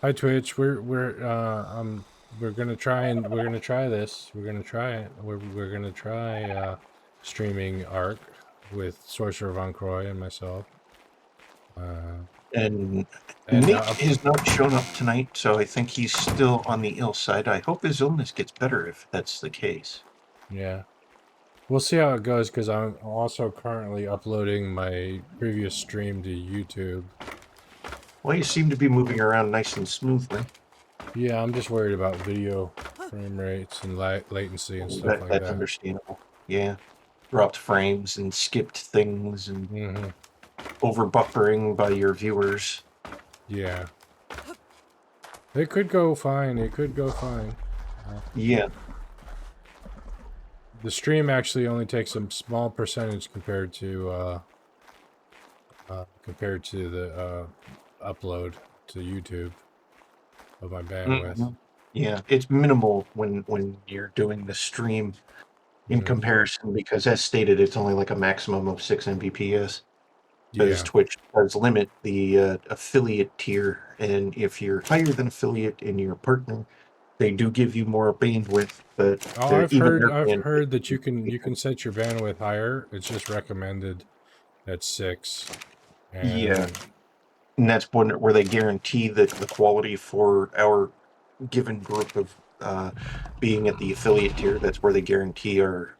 Hi Twitch. We're gonna try this. We're gonna try it. We're gonna try streaming Ark with Sorcerer Von Croy and myself. And And Nick has not shown up tonight, so I think he's still on the ill side. I hope his illness gets better if that's the case. yeah, we'll see how it goes because I'm also currently uploading my previous stream to YouTube. Well, you seem to be moving around nice and smoothly. Yeah, I'm just worried about video frame rates and latency and stuff like That's that. understandable. Yeah. Dropped frames and skipped things and Mm-hmm. over buffering by your viewers. Yeah. It could go fine. It could go fine. Yeah. The stream actually only takes a small percentage compared to the upload to YouTube of my bandwidth. Mhm. Yeah. It's minimal when you're doing the stream in comparison because, as stated, it's only like a maximum of 6 Mbps. Because Yeah. Twitch does limit the affiliate tier, and if you're higher than affiliate and you're a partner, they do give you more bandwidth. But Oh, I've even heard their I've bandwidth, heard that you can set your bandwidth higher. It's just recommended at 6. yeah, And and that's where they guarantee the quality for our given group of being at the affiliate tier. That's where they guarantee our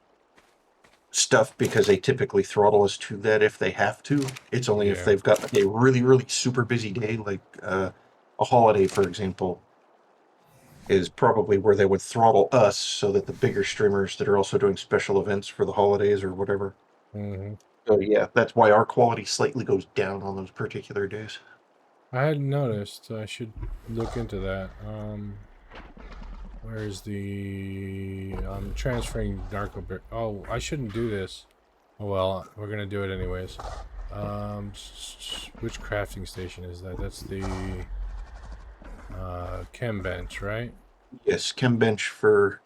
stuff because they typically throttle us to that if they have to. It's only if yeah. they've got like a really super busy day, like a holiday, for example, is probably where they would throttle us so that the bigger streamers that are also doing special events for the holidays or whatever. Hmm. So yeah, that's why our quality slightly goes down on those particular days. I hadn't noticed. I should look into that. Where's the... I'm transferring Narco... Oh, I shouldn't do this. Oh well, we're gonna do it anyways. Which crafting station is that? That's the chem bench, right? Yes, chem bench for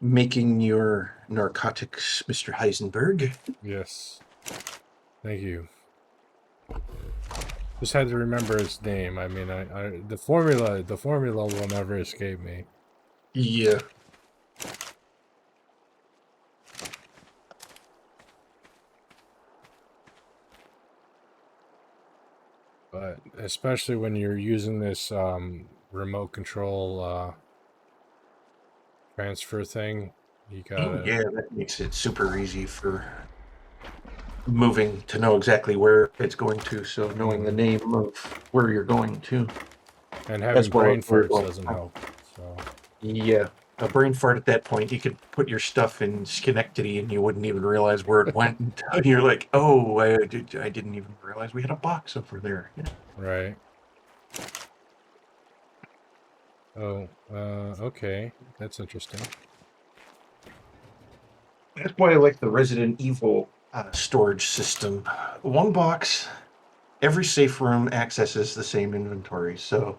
making your narcotics, Mr. Heisenberg. Yes. Thank you. Just had to remember its name. I mean, the formula will never escape me. Yeah. But especially when you're using this remote control transfer thing, you Oh gotta... yeah, that makes it super easy for moving to know exactly where it's going to. So knowing the name of where you're going to, And having as well as brain where you're farts going doesn't from. help. So Yeah, a brain fart at that point, you could put your stuff in Schenectady and you wouldn't even realize where it went until you're like, oh, I didn't even realize we had a box over there. Yeah. right. Oh, okay. That's interesting. That's why I like the Resident Evil storage system. One box, every safe room accesses the same inventory, so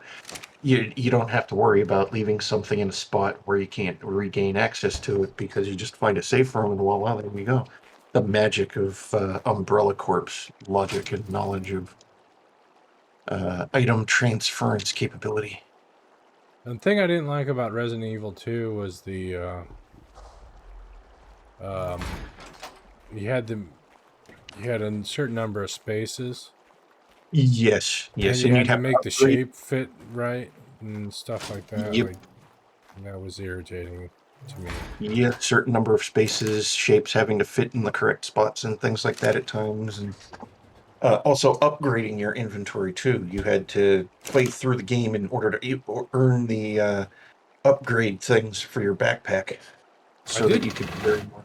you don't have to worry about leaving something in a spot where you can't regain access to it because you just find a safe room and voila, there we go. The magic of Umbrella Corp's logic and knowledge of item transference capability. The thing I didn't like about Resident Evil 2 was the um, you had the you had a certain number of spaces, Yes, and yes, you and you'd had to have to make the upgrade. shape fit right and stuff like that. Yep, Like that was irritating to me. yeah, certain number of spaces, shapes having to fit in the correct spots and things like that at times, and also upgrading your inventory too. You had to play through the game in order to earn the upgrade things for your backpack, I so that did you could carry more.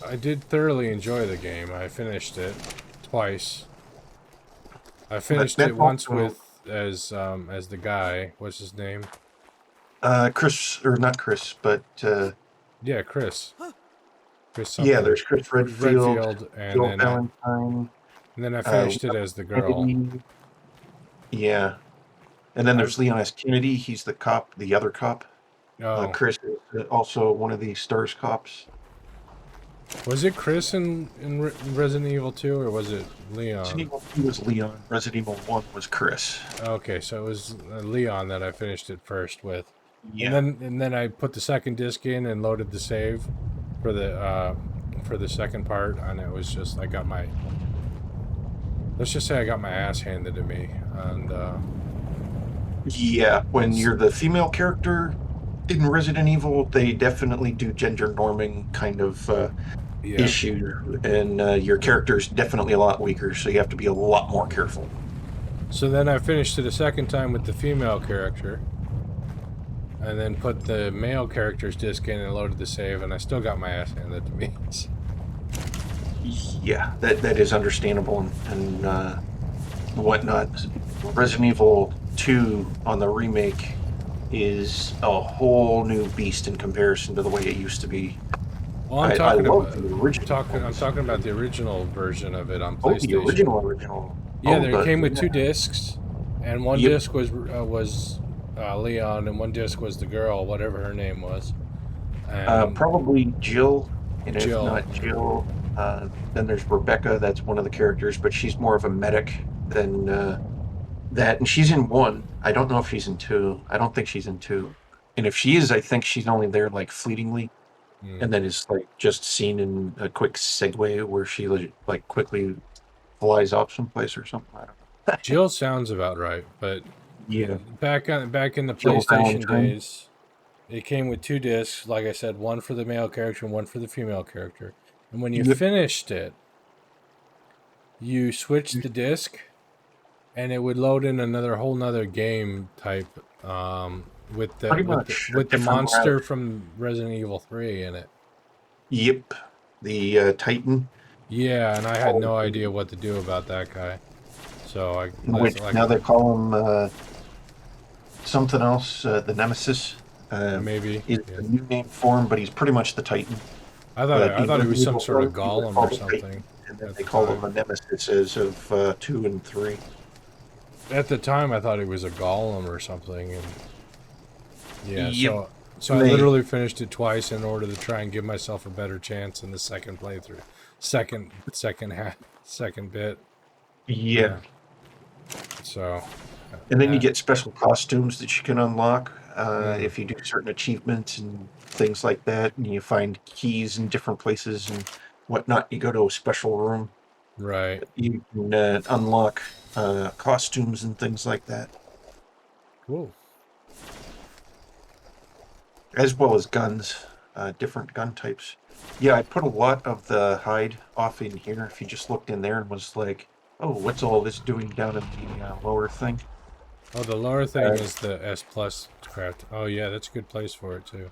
I did thoroughly enjoy the game. I finished it twice. I But finished that's it once also with as the guy. What's his name? Chris, or not Chris, but Yeah, Chris. Chris yeah, something. there's Chris Redfield, Redfield, and Jill then Valentine, I finished it Leon as the girl. Kennedy. Yeah, and then I there's Leon S. Kennedy. He's the cop, the other cop. Oh, Chris is also one of the Stars cops. Was it Chris in Resident Evil 2, or was it Resident Leon? Evil 2 was Leon. Resident Evil 1 was Chris. Okay, so it was Leon that I finished it first with, Yeah. and then I put the second disc in and loaded the save for the second part, and it was just I got my, let's just say I got my ass handed to me, and Yeah, when you're the female character in Resident Evil, they definitely do gender norming kind of yeah. issue, and your character's definitely a lot weaker, so you have to be a lot more careful. So then I finished it a second time with the female character, and then put the male character's disc in and loaded the save, and I still got my ass handed to me. Yeah, that is understandable and whatnot. Resident Evil 2 on the remake is a whole new beast in comparison to the way it used to be. Well, I'm I talking love about the original. I'm talking about the original version of it on Oh, the PlayStation. original. Yeah, Oh, there came with yeah. two discs, and one Yep. disc was Leon, and one disc was the girl, whatever her name was. And Probably Jill, and if Jill. not Jill, then there's Rebecca. That's one of the characters, but she's more of a medic than that. And she's in 1. I don't know if she's in 2. I don't think she's in 2. And if she is, I think she's only there like fleetingly, Hmm. and then is like just seen in a quick segue where she like quickly flies off someplace or something. I don't know. Jill sounds about right, but Yeah, back in the Jill PlayStation Valentine. days, it came with two discs. Like I said, one for the male character and one for the female character. And when you Yep. finished it, you switched the disc, and it would load in another whole nother game type with Pretty much a with the different monster route. from Resident Evil 3 in it. Yep, the Titan. Yeah, and I had Oh, no idea what to do about that guy. So that's which like now they call him something else. The Nemesis maybe. is Yeah. the new name for him, but he's pretty much the Titan. But I in thought he was Resident some Evil sort 1, of he was golem or called the Titan, something and then at they the called him time. the Nemesis as of 2 and 3. At the time, I thought he was a golem or something, and yeah. Yep, So I they. literally finished it twice in order to try and give myself a better chance in the second playthrough, second half, second bit. Yeah, Yeah. So, and then you uh, get special costumes that you can unlock mm, if you do certain achievements and things like that, and you find keys in different places and whatnot. You go to a special room. right. You can unlock costumes and things like that, Cool. as well as guns, different gun types. Yeah, I put a lot of the hide off in here. If you just looked in there and was like, "Oh, what's all this doing down in the lower thing?" Oh, the lower thing Uh, is the S plus craft. Oh yeah, that's a good place for it too.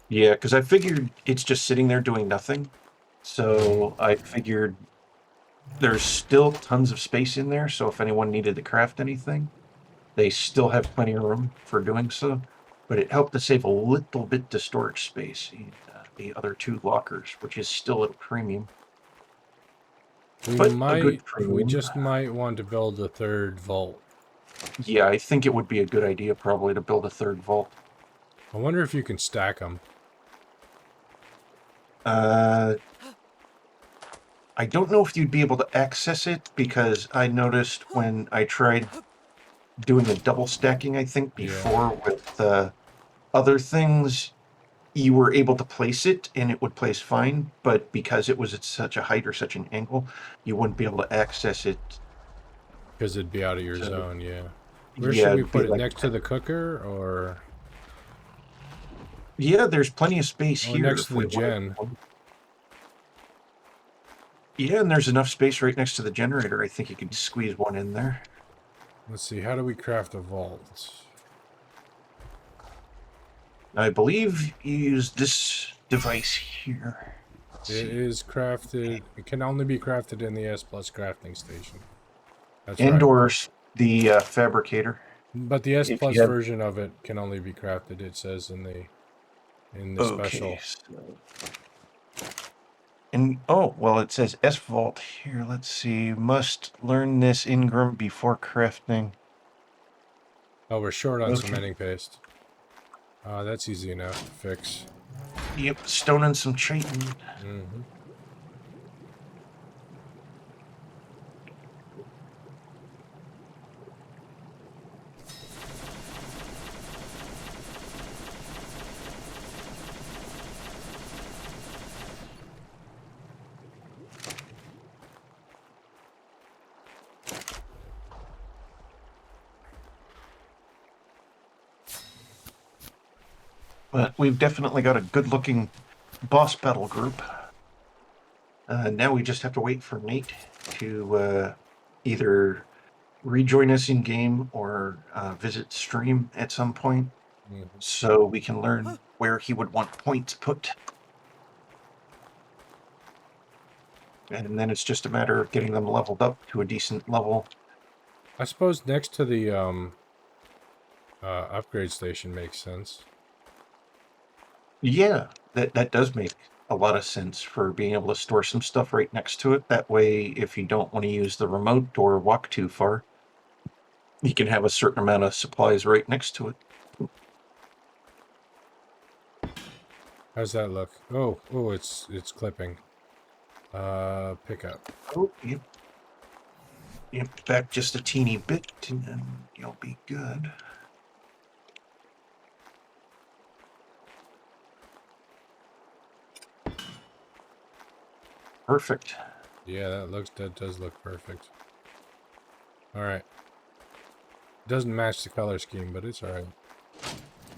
yeah, because I figured it's just sitting there doing nothing. Hmm. So I figured there's still tons of space in there. So if anyone needed to craft anything, they still have plenty of room for doing so. But it helped to save a little bit to storage space in the other 2 lockers, which is still at a premium, but a good We premium. just might want to build a third vault. Yeah, I think it would be a good idea probably to build a 3rd vault. I wonder if you can stack them. Uh, I don't know if you'd be able to access it because I noticed when I tried doing a double stacking, I think Yeah, before with other things, you were able to place it and it would place fine, but because it was at such a height or such an angle, you wouldn't be able to access it. because it'd be out of your So zone. Yeah. Where should yeah, we it'd be put it? like Next to the cooker, or there's plenty of space here next to if the we wanted gen? one. Yeah, and there's enough space right next to the generator. I think you could squeeze one in there. Let's see. How do we craft a vault? I believe you use this device here. Let's It see. is crafted. It can only be crafted in the S plus crafting station. That's And right. or the fabricator. But the S If plus you have version of it can only be crafted. It says in the okay, special. so and oh well, it says S Vault here. Let's see. Must learn this Ingram before crafting. Oh, we're short on Okay. cementing paste. That's easy enough to fix. Yep, stoning some chitin. Mm-hmm. But we've definitely got a good-looking boss battle group. Now we just have to wait for Nate to either rejoin us in game or visit stream at some point, Mm-hmm. so we can learn where he would want points put. And then it's just a matter of getting them leveled up to a decent level. I suppose next to the upgrade station makes sense. Yeah, that does make a lot of sense for being able to store some stuff right next to it. That way, if you don't want to use the remote or walk too far, you can have a certain amount of supplies right next to it. How's that look? Oh, it's clipping. Pick up. Oh, yep, back just a teeny bit, and then you'll be good. Perfect. Yeah, that does look perfect. All right. Doesn't match the color scheme, but it's all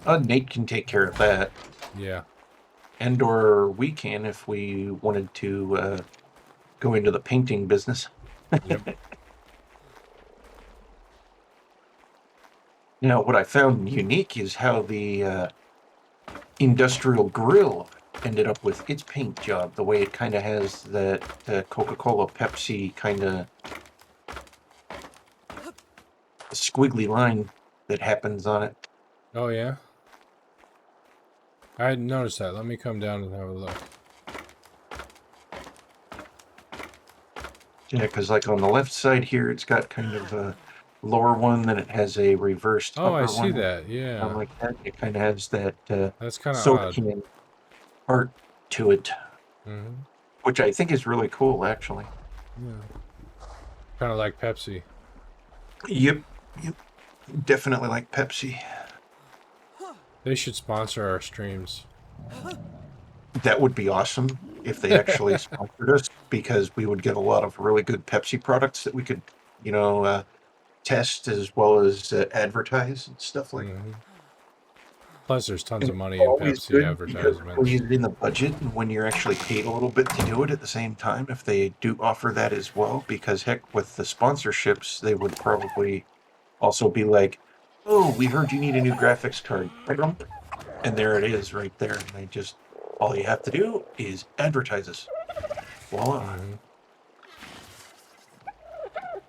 right. Nate can take care of that, Yeah. and or we can if we wanted to go into the painting business. Yep. Now, what I found unique is how the industrial grill ended up with its paint job. The way it kind of has that Coca-Cola, Pepsi kind of squiggly line that happens on it. Oh yeah. I hadn't noticed that. Let me come down and have a look. Yeah, because like on the left side here, it's got kind of a lower one, then it has a reversed Oh, I upper see one. that. Yeah. Like that. It kind of has that That's kind of soda odd. can art to it, Mm-hmm. which I think is really cool, actually. Yeah. Kind of like Pepsi. Yep, definitely like Pepsi. They should sponsor our streams. That would be awesome if they actually sponsored us, because we would get a lot of really good Pepsi products that we could, test as well as advertise and stuff like that. Mm-hmm. Plus, there's tons And of it's money in always Pepsi good because when advertisements. you're in the budget and when you're actually paid a little bit to do it at the same time, if they do offer that as well, because heck, with the sponsorships, they would probably also be like, "Oh, we heard you need a new graphics card," and there it is, right there. And they just all you have to do is advertise us. Voila! Mm-hmm.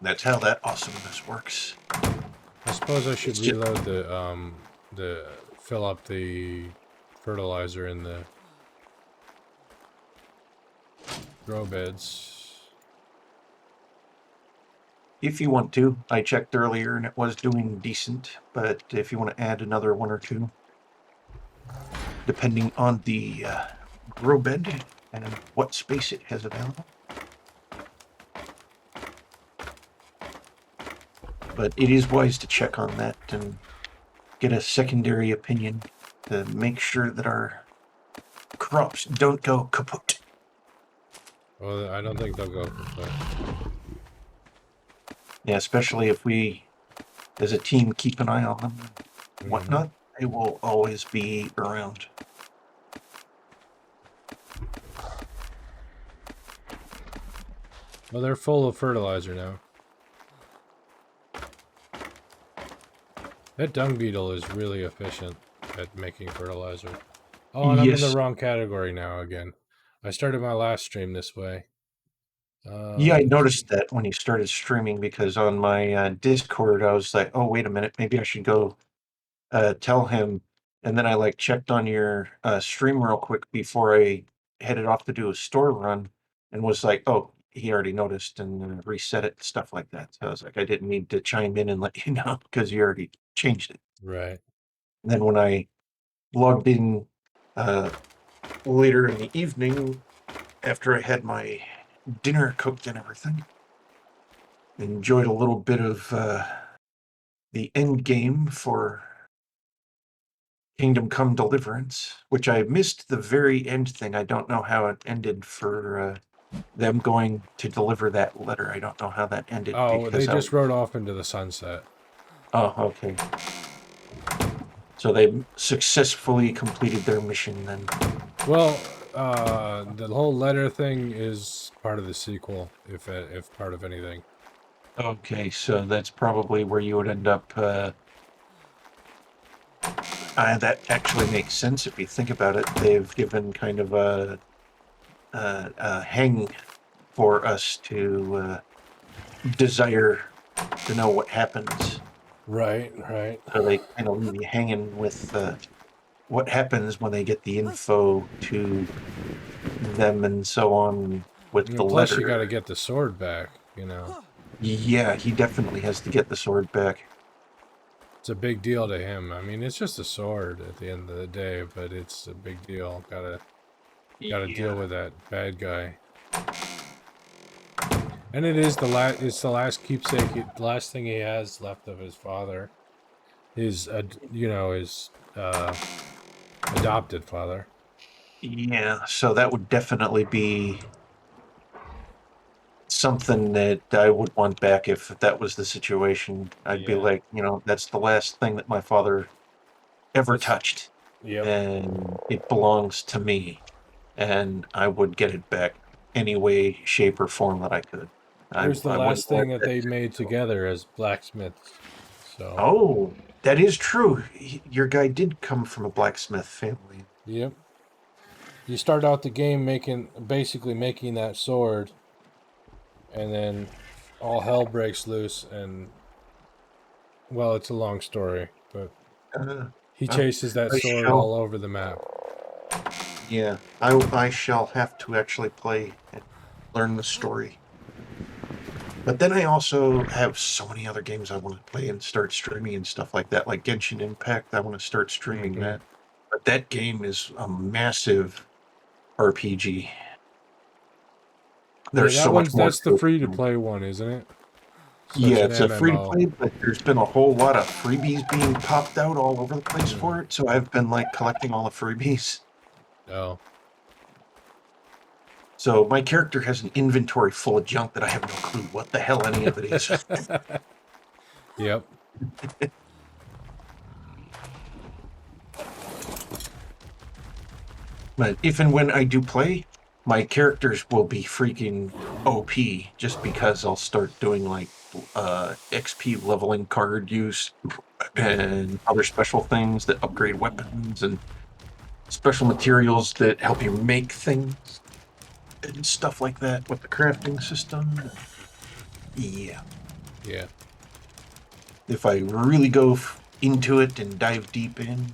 That's how that awesomeness works. I suppose I should It's just reload the fill up the fertilizer in the grow beds. if you want to. I checked earlier and it was doing decent, but if you want to add another one or two, depending on the grow bed and what space it has available. But it is wise to check on that and get a secondary opinion to make sure that our crops don't go kaput. Well, I don't think they'll go kaput. Yeah, especially if we, as a team, keep an eye on them and Mm-hmm. whatnot. They will always be around. Well, they're full of fertilizer now. That dung beetle is really efficient at making fertilizer. Oh, and I'm in the Yes. wrong category now again. I started my last stream this way. Yeah, I Let's see. noticed that when you started streaming, because on my Discord, I was like, oh, wait a minute, maybe I should go tell him. And then I like checked on your stream real quick before I headed off to do a store run and was like, oh, he already noticed and reset it, stuff like that. So I was like, I didn't need to chime in and let you know because you already changed it. Right. And then when I logged in uh, later in the evening, after I had my dinner cooked and everything, enjoyed a little bit of the end game for Kingdom Come Deliverance, which I missed the very end thing. I don't know how it ended for them going to deliver that letter. I don't know how that ended Oh, they because just rode off into the sunset. Oh, okay. So they successfully completed their mission then. Well, the whole letter thing is part of the sequel, if part of anything. Okay, so that's probably where you would end up. That actually makes sense if you think about it. They've given kind of a hang for us to desire to know what happens. Right, right. So they kind of leave you hanging with what happens when they get the info to them and so on with the And plus, you got letter. to get the sword back. You know, Yeah, he definitely has to get the sword back. it's a big deal to him. I mean, it's just a sword at the end of the day, but it's a big deal. Gotta deal Yeah. with that bad guy. And it is the last. It's the last keepsake. The last thing he has left of his father. His, his adopted father. Yeah, so that would definitely be something that I would want back if that was the situation. I'd be Yeah. like, that's the last thing that my father ever That's. touched, Yep. and it belongs to me, and I would get it back any way, shape, or form that I could. It I, was the I wouldn't last let thing that that they sit made go. together as blacksmiths. So. Oh, that is true. Your guy did come from a blacksmith family. Yep. You start out the game basically making that sword, and then all hell breaks loose, and well, it's a long story, but Uh, he I, chases that I sword shall. all over the map. Yeah, I shall have to actually play and learn the story. But then I also have so many other games I want to play and start streaming and stuff like that, like Genshin Impact. I want to start streaming Hmm. that. But that game is a massive RPG. Yeah, There's so much more that's the to it. free to play one, isn't it? So it's Yeah, an it's a free to MMO. play, but there's been a whole lot of freebies being popped out all over the place Mm. for it. So I've been like collecting all the freebies. Oh. So my character has an inventory full of junk that I have no clue what the hell any of it is. Yep. But if and when I do play, my characters will be freaking OP just because I'll start doing like XP leveling card use and other special things that upgrade weapons and special materials that help you make things and stuff like that with the crafting system. Yeah. Yeah. If I really go into it and dive deep in,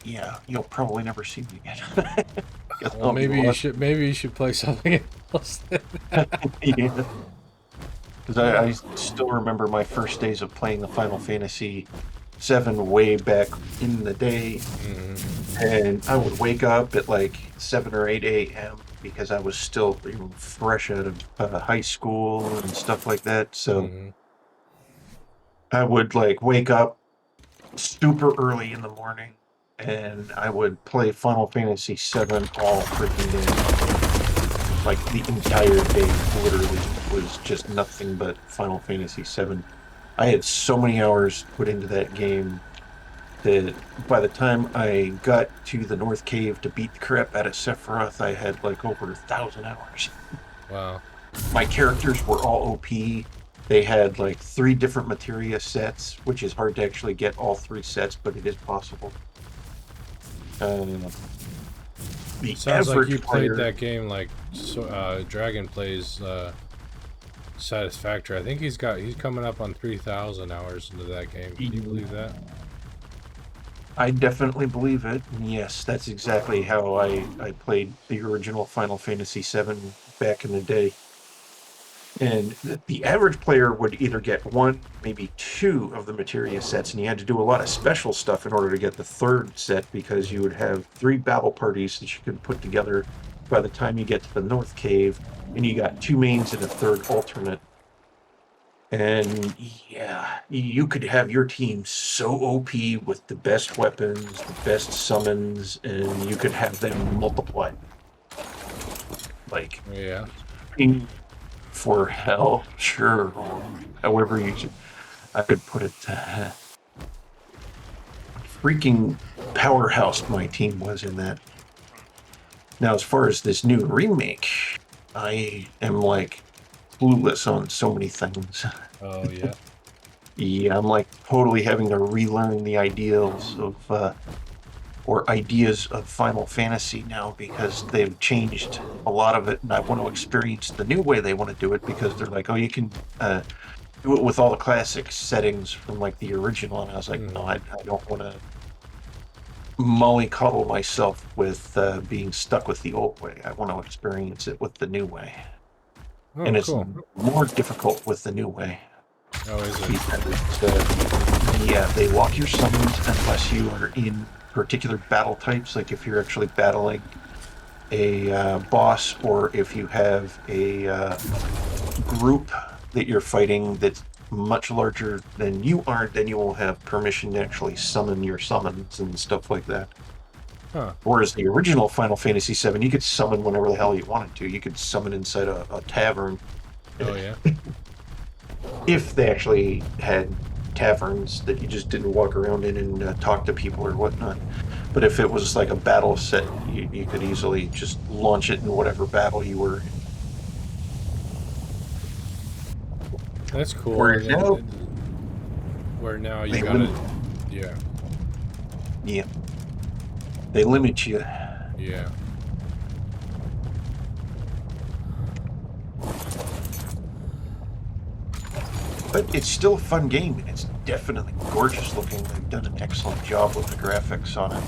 yeah, you'll probably never see me again. Because Well, I'll be lost. maybe you should play something else. Yeah. Because I still remember my first days of playing the Final Fantasy VII way back in the day, Hmm. and I would wake up at like 7 or 8 a.m. because I was still fresh out of high school and stuff like that. So Hmm. I would like wake up super early in the morning, and I would play Final Fantasy VII all freaking day. Like the entire day, literally, was just nothing but Final Fantasy VII. I had so many hours put into that game that by the time I got to the North Cave to beat the crap out of Sephiroth, I had like over 1,000 hours. Wow. My characters were all OP. They had like 3 different materia sets, which is hard to actually get all 3 sets, but it is possible. Uh, the Sounds like you average played player, that game like Dragon plays Satisfactory. I think he's coming up on 3,000 hours into that game. Can you believe that? I definitely believe it. And yes, that's exactly how I played the original Final Fantasy VII back in the day. And the average player would either get one, maybe two of the materia sets, and you had to do a lot of special stuff in order to get the third set because you would have three battle parties that you could put together by the time you get to the North Cave, and you got two mains and a third alternate. And yeah, you could have your team so OP with the best weapons, the best summons, and you could have them multiply. Like, Yeah. for hell, sure, or however I could put it. Freaking powerhouse my team was in that. Now, as far as this new remake, I am like clueless on so many things. Oh yeah. Yeah, I'm like totally having to relearn the ideals of or ideas of Final Fantasy now because they've changed a lot of it, and I want to experience the new way they want to do it because they're like, oh, you can do it with all the classic settings from like the original, and I was like, no, I don't want to mollycoddle myself with being stuck with the old way. I want to experience it with the new way, Oh, and it's cool. more difficult with the new way. Oh, is it? Because, yeah, they lock your summons unless you are in particular battle types. Like if you're actually battling a boss, or if you have a group that you're fighting that's much larger than you are, then you will have permission to actually summon your summons and stuff like that. Huh. Whereas the original Final Fantasy VII, you could summon whenever the hell you wanted to. You could summon inside a tavern. Oh yeah. If they actually had taverns that you just didn't walk around in and talk to people or whatnot. But if it was like a battle set, you could easily just launch it in whatever battle you were in. That's cool. Where And now, where now you they gotta. limit, Yeah. yeah, they limit you. Yeah. But it's still a fun game, and it's definitely gorgeous looking. They've done an excellent job with the graphics on it.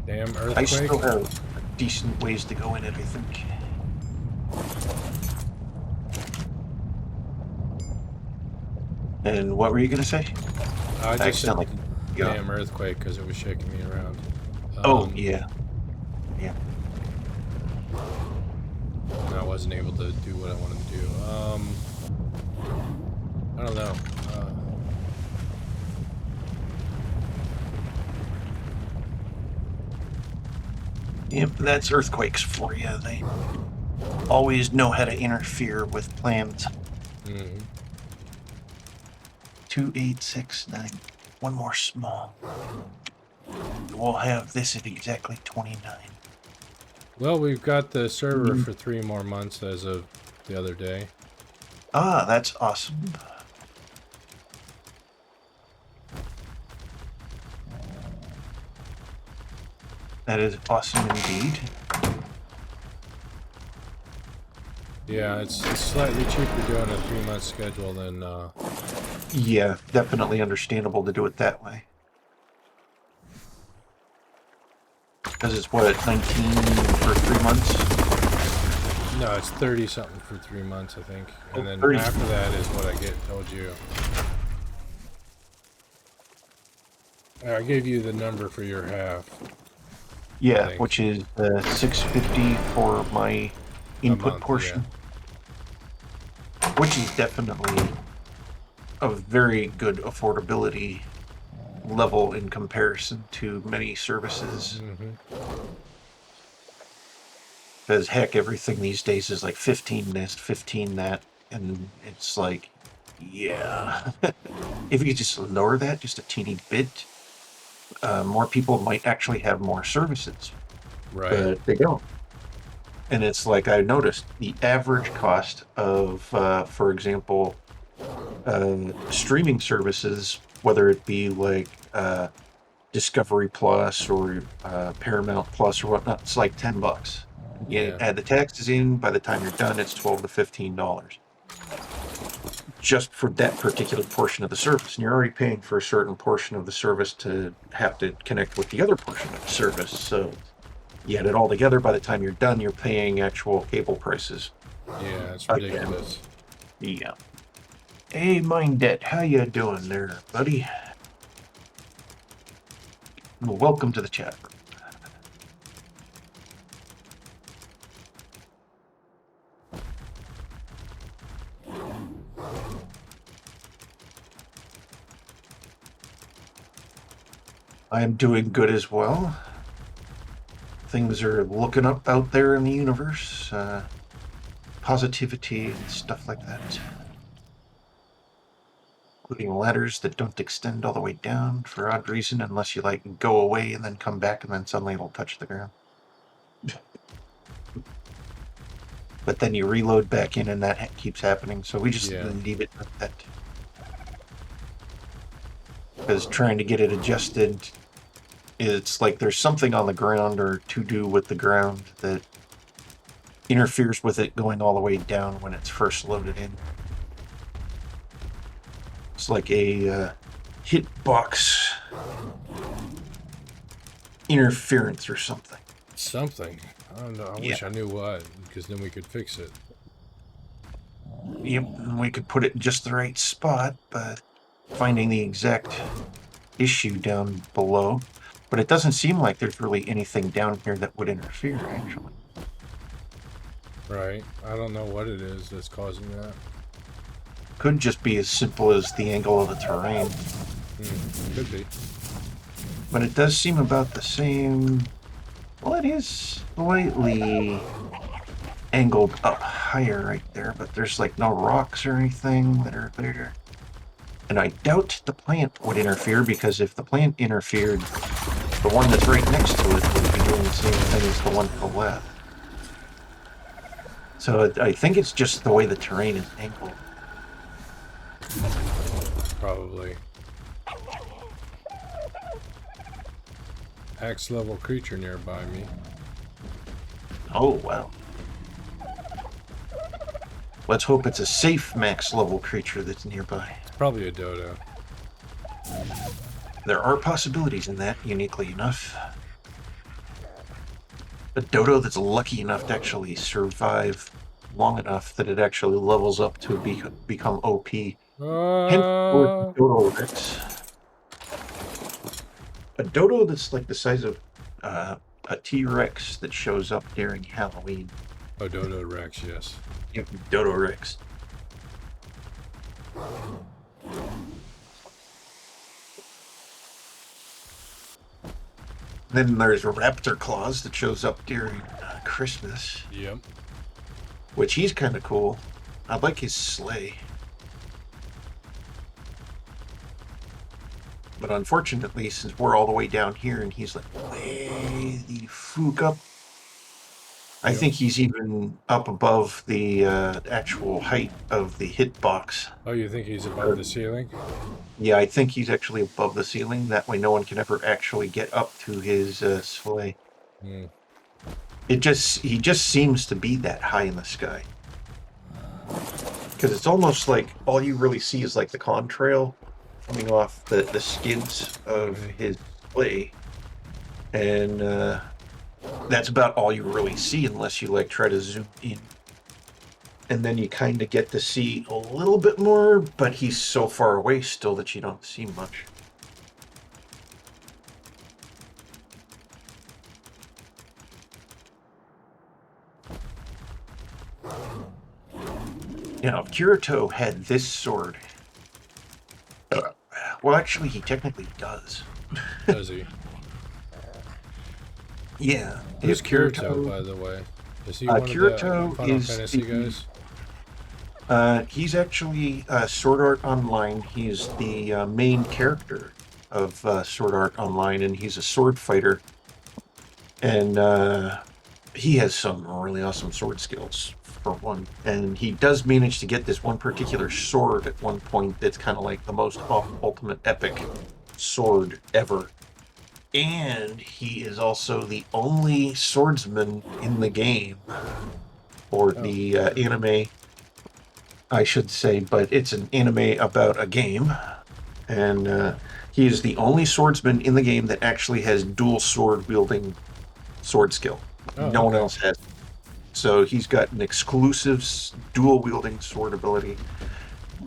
Damn I earthquake. still have decent ways to go in it, I think. And what were you going to say? I just said Accidentally. Yeah. damn earthquake because it was shaking me around. Oh, yeah. Yeah. And I wasn't able to do what I wanted to do. I don't know. Yep, that's earthquakes for you. They always know how to interfere with plans. Mhm. 2869. One more small. We'll have this at exactly 29. Well, we've got the server for 3 more months as of the other day. Ah, that's awesome. That is awesome indeed. Yeah, it's slightly cheaper doing a 3-month schedule than. Yeah, definitely understandable to do it that way. Because it's what, 19 for 3 months? No, it's 30 something for 3 months, I think, and then 30. after that is what I told you. I gave you the number for your half. Yeah, Thanks. which is 650 for my input month, portion. Which is definitely a very good affordability level in comparison to many services. Because heck, everything these days is like 15 this, 15 that, and it's like, yeah. If you just lower that just a teeny bit, more people might actually have more services. Right. But they don't. And it's like I noticed the average cost of, for example, streaming services, whether it be like Discovery Plus or Paramount Plus or whatnot, it's like $10. You Yeah. add the taxes in. By the time you're done, it's $12 to $15. just for that particular portion of the service. And you're already paying for a certain portion of the service to have to connect with the other portion of the service. So you add it all together, by the time you're done, you're paying actual cable prices. Yeah, it's Again. ridiculous. Yeah. Hey, Mindet, how you doing there, buddy? Well, welcome to the chat room. I am doing good as well. Things are looking up out there in the universe. Positivity and stuff like that. Including ladders that don't extend all the way down for odd reason, unless you like go away and then come back and then suddenly it'll touch the ground. But then you reload back in and that keeps happening, so we just leave it like that. Because trying to get it adjusted, it's like there's something on the ground or to do with the ground that interferes with it going all the way down when it's first loaded in. It's like a hitbox interference or something. Something. I don't know. I wish I knew what, because then we could fix it. Yep, and we could put it in just the right spot, but finding the exact issue down below. But it doesn't seem like there's really anything down here that would interfere, actually. Right. I don't know what it is that's causing that. Could just be as simple as the angle of the terrain. Could be. But it does seem about the same. Well, it is slightly angled up higher right there, but there's like no rocks or anything that are there. And I doubt the plant would interfere, because if the plant interfered, the one that's right next to it would be doing the same thing as the one to the left. So I think it's just the way the terrain is angled. Probably. Axe level creature nearby me. Oh, wow. Let's hope it's a safe max level creature that's nearby. Probably a dodo. There are possibilities in that, uniquely enough. A dodo that's lucky enough to actually survive long enough that it actually levels up to become OP. Henceforth, Dodo Rex. A dodo that's like the size of a T-Rex that shows up during Halloween. Oh, Dodo Rex, yes. Yep, Dodo Rex. Then there's a Raptor Claws that shows up during Christmas. Yep. Which he's kind of cool. I like his sleigh. But unfortunately, since we're all the way down here and he's like way the fuck up, I think he's even up above the actual height of the hitbox. Oh, you think he's above the ceiling? Yeah, I think he's actually above the ceiling. That way no one can ever actually get up to his sleigh. He just seems to be that high in the sky. Because it's almost like all you really see is like the contrail coming off the skids of his sleigh. And that's about all you really see, unless you like try to zoom in. And then you kind of get to see a little bit more, but he's so far away still that you don't see much. Now, if Kirito had this sword... well, actually, he technically does. Does he? Yeah. Who's Kirito, by the way? Is he one Kirito of the Final Fantasy guys? He's actually Sword Art Online. He's the main character of Sword Art Online, and he's a sword fighter. And he has some really awesome sword skills, for one. And he does manage to get this one particular sword at one point that's kind of like the most ultimate epic sword ever. And he is also the only swordsman in the game, or the anime. I should say, but it's an anime about a game, and he is the only swordsman in the game that actually has dual sword wielding sword skill. Oh, No one okay. else has. So he's got an exclusive dual wielding sword ability.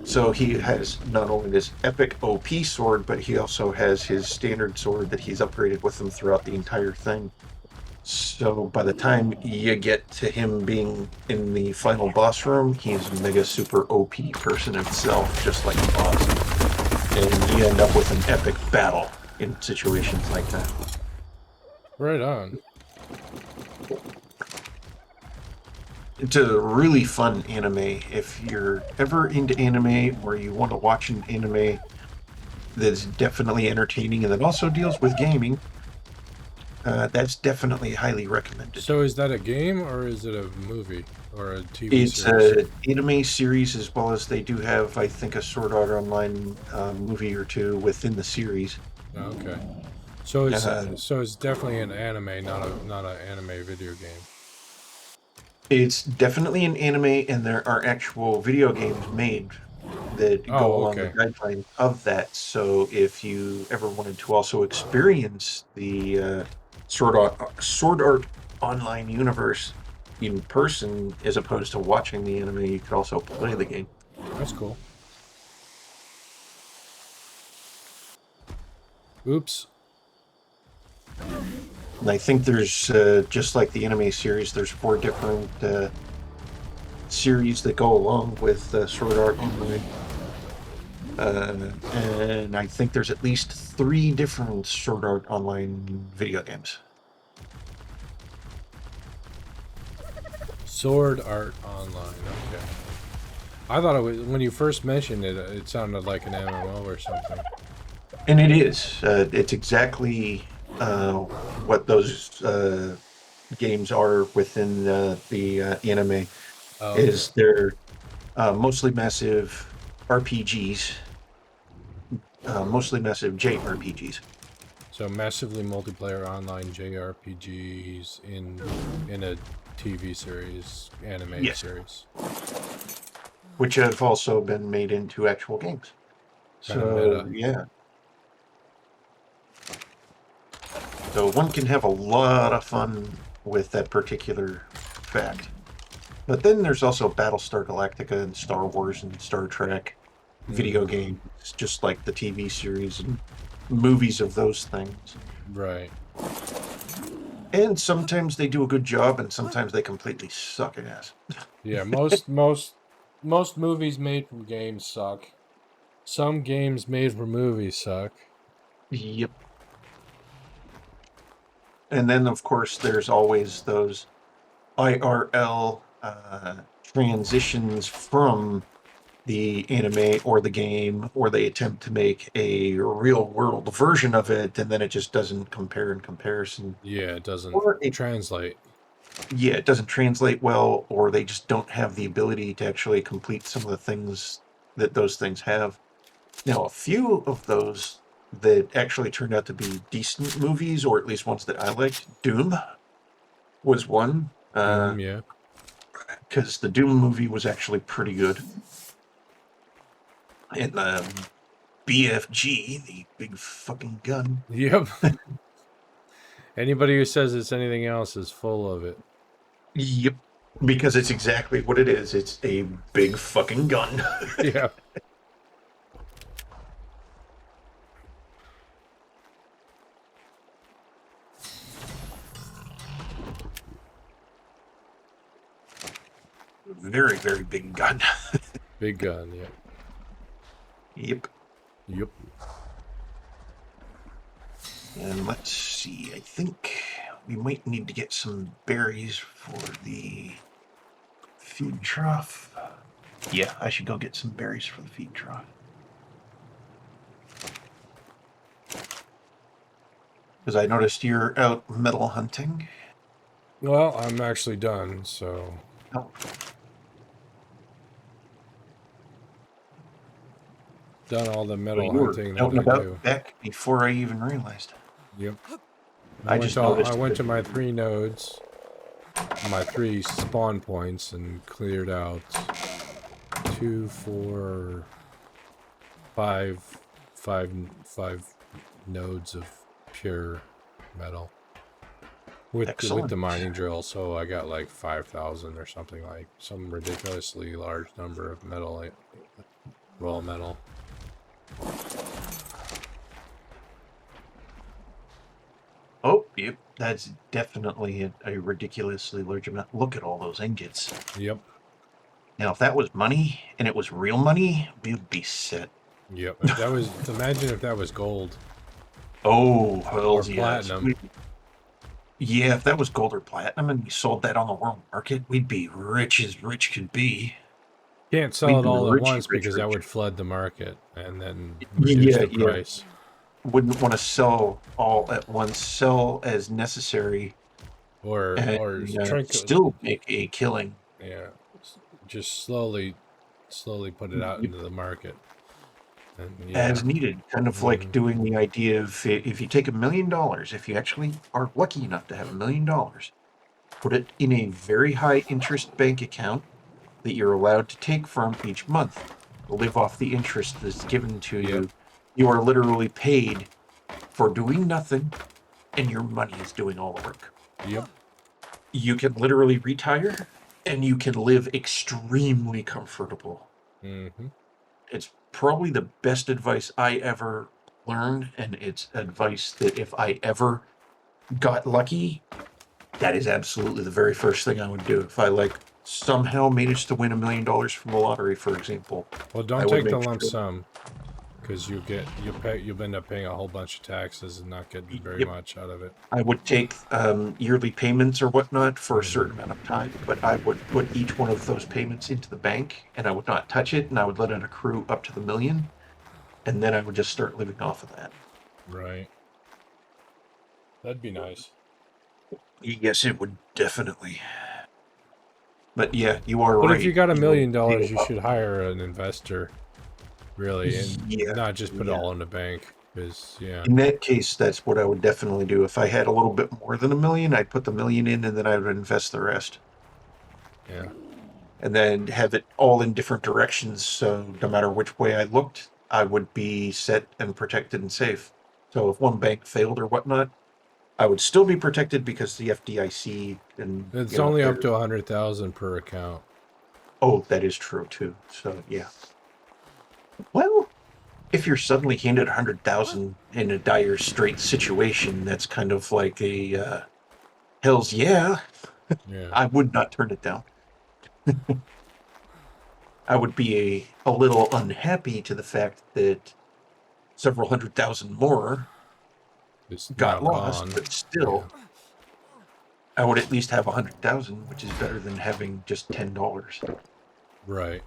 So he has not only this epic OP sword, but he also has his standard sword that he's upgraded with him throughout the entire thing. So by the time you get to him being in the final boss room, he's a mega super OP person himself, just like the boss. And you end up with an epic battle in situations like that. Right on. It's a really fun anime. If you're ever into anime or you want to watch an anime that's definitely entertaining and that also deals with gaming, that's definitely highly recommended. So is that a game or is it a movie or a TV It's series? an anime series as well as they do have, I think, a Sword Art Online movie or two within the series. Oh, okay. So it's Uh, so it's definitely an anime, not an anime video game. it's definitely an anime, and there are actual video games made that go Oh, along the okay. guideline of that. So if you ever wanted to also experience the Sword Art Online universe in person as opposed to watching the anime, you could also play the game. That's cool. Oops. And I think there's just like the anime series, there's 4 different series that go along with Sword Art Online. And I think there's at least 3 different Sword Art Online video games. Sword Art Online. Okay. I thought it was when you first mentioned it. It sounded like an MMO or something. And it is. It's exactly what those games are within the anime. Oh, okay. Is they're mostly massive RPGs, mostly massive JRPGs. So massively multiplayer online JRPGs in a TV series, anime Yes, series, which have also been made into actual games. kind of So meta. yeah, so one can have a lot of fun with that particular fact. But then there's also Battlestar Galactica and Star Wars and Star Trek video Mm, games, just like the TV series and movies of those things. right. And sometimes they do a good job, and sometimes they completely suck ass. Yeah. Most movies made from games suck. Some games made for movies suck. Yep. And then, of course, there's always those IRL transitions from the anime or the game, or they attempt to make a real world version of it, and then it just doesn't compare in comparison. Yeah, it doesn't Or it, translate. yeah, it doesn't translate well, or they just don't have the ability to actually complete some of the things that those things have. Now, a few of those that actually turned out to be decent movies, or at least ones that I liked, Doom was one, Doom, yeah. because the Doom movie was actually pretty good. And BFG, the big fucking gun. Yep. Anybody who says it's anything else is full of it. Yep, because it's exactly what it is. It's a big fucking gun. Yeah. Very, very big gun. Big gun, yeah. Yep. Yep. And let's see. I think we might need to get some berries for the feed trough. Yeah, I should go get some berries for the feed trough. Because I noticed you're out metal hunting. Well, I'm actually done, so Oh, done all the so metal you were hunting out that and I about do. back before I even realized. Yep. I just I noticed went that. to my 3 nodes, my 3 spawn points, and cleared out 2, 4, 5 nodes of pure metal with the Excellent. mining drill. So I got like 5,000 or something, like some ridiculously large number of metal, like raw metal. Oh, yep, that's definitely a ridiculously large amount. Look at all those ingots. Yep. Now, if that was money and it was real money, we'd be set. Yep. If that was, imagine if that was gold Oh, or hells yes. platinum. Yeah, if that was gold or platinum and we sold that on the world market, we'd be rich as rich could be. Can't sell We'd it be all at rich, once rich, because that rich. would flood the market and then reduce Yeah, the yeah. price. Wouldn't want to sell all at once. Sell as necessary and Or trink, still make a killing. yeah, just slowly put it out Yep. into the market. And yeah. As needed. Kind of like Mhm. doing the idea of if you take $1 million, if you actually are lucky enough to have $1 million, put it in a very high interest bank account that you're allowed to take from each month. Live off the interest that's given to Yep. you. You are literally paid for doing nothing, and your money is doing all the work. Yep. You can literally retire, and you can live extremely comfortable. Mm-hmm. It's probably the best advice I ever learned, and it's advice that if I ever got lucky, that is absolutely the very first thing I would do. If I like somehow managed to win $1 million from the lottery, for example, Well, I don't would take the make lump sure. sum because you'll end up paying a whole bunch of taxes and not getting very Yep, much out of it. I would take yearly payments or whatnot for a certain Mm-hmm. amount of time, but I would put each one of those payments into the bank, and I would not touch it, and I would let it accrue up to the million, and then I would just start living off of that. Right. That'd be nice. Yes, it would definitely. But yeah, you are But if you right. got a You know, million dollars, you should hire an investor, really, and yeah, not just put it yeah. all in the bank. Because yeah, In that case, that's what I would definitely do. If I had a little bit more than a million, I'd put the million in and then I would invest the rest. yeah, And then have it all in different directions. So no matter which way I looked, I would be set and protected and safe. So if one bank failed or whatnot, I would still be protected because the FDIC and, it's only up they're, to 100,000 per account. oh, that is true too. So yeah. Well, if you're suddenly handed 100,000 in a dire straight situation, that's kind of like a hell's yeah. Yeah, I would not turn it down. I would be a little unhappy to the fact that several 100,000 more it's now got lost, gone. but Yeah, still, I would at least have 100,000, which is better than having just $10. right.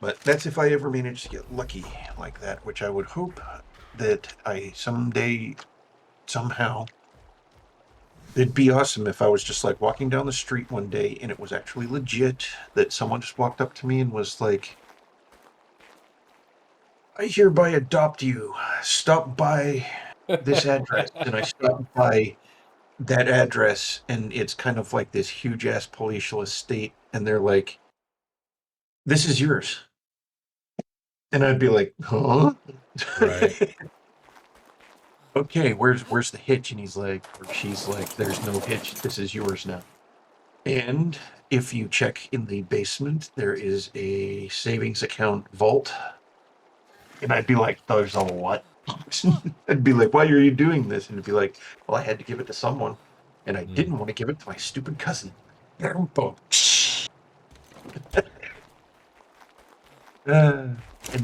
But that's if I ever manage to get lucky like that, which I would hope that I someday, somehow, it'd be awesome if I was just like walking down the street one day and it was actually legit that someone just walked up to me and was like, I hereby adopt you. Stop by this address. And I stopped by that address and it's kind of like this huge ass palatial estate. And they're like, this is yours. And I'd be like, huh? Right. Okay, where's the hitch? And he's like, or she's like, there's no hitch. This is yours now. And if you check in the basement, there is a savings account vault. And I'd be like, there's a what? I'd be like, why are you doing this? And it'd be like, well, I had to give it to someone. And I Mm. didn't want to give it to my stupid cousin. End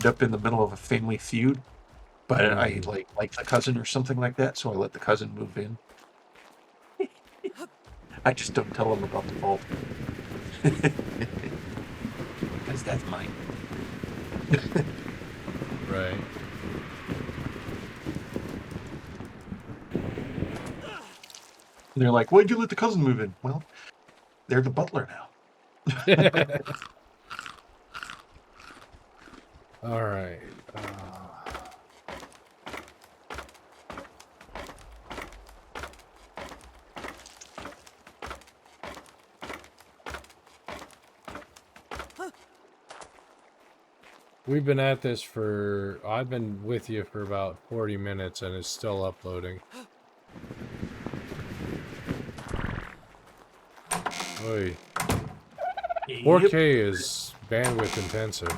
up in the middle of a family feud. But I Mm. like the cousin or something like that, so I let the cousin move in. I just don't tell him about the vault. Because that's mine. Right. And they're like, why'd you let the cousin move in? Well, they're the butler now. All right. We've been at this for. I've been with you for about 40 minutes, and it's still uploading. Oy. Yep. 4K is bandwidth intensive.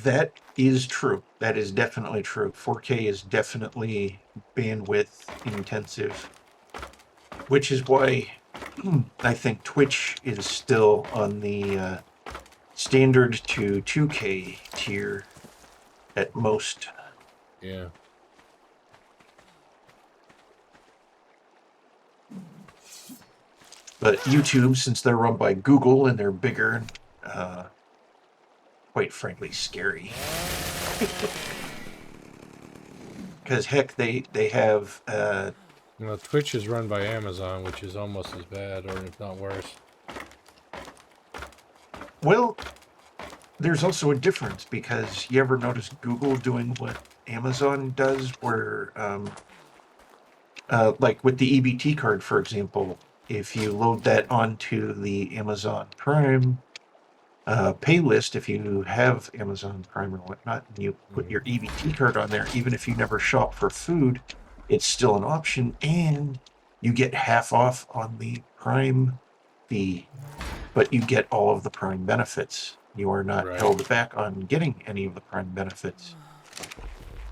That is true. That is definitely true. 4K is definitely bandwidth intensive, which is why I think Twitch is still on the standard to 2K tier at most. Yeah. But YouTube, since they're run by Google and they're bigger, quite frankly, scary. Because heck, they have. Twitch is run by Amazon, which is almost as bad, or if not worse. Well, there's also a difference because you ever notice Google doing what Amazon does, where, like with the EBT card, for example, if you load that onto the Amazon Prime pay list, if you have Amazon Prime or whatnot, and you put your EBT card on there, even if you never shop for food, it's still an option, and you get half off on the Prime fee, but you get all of the Prime benefits. You are not held back on getting any of the Prime benefits,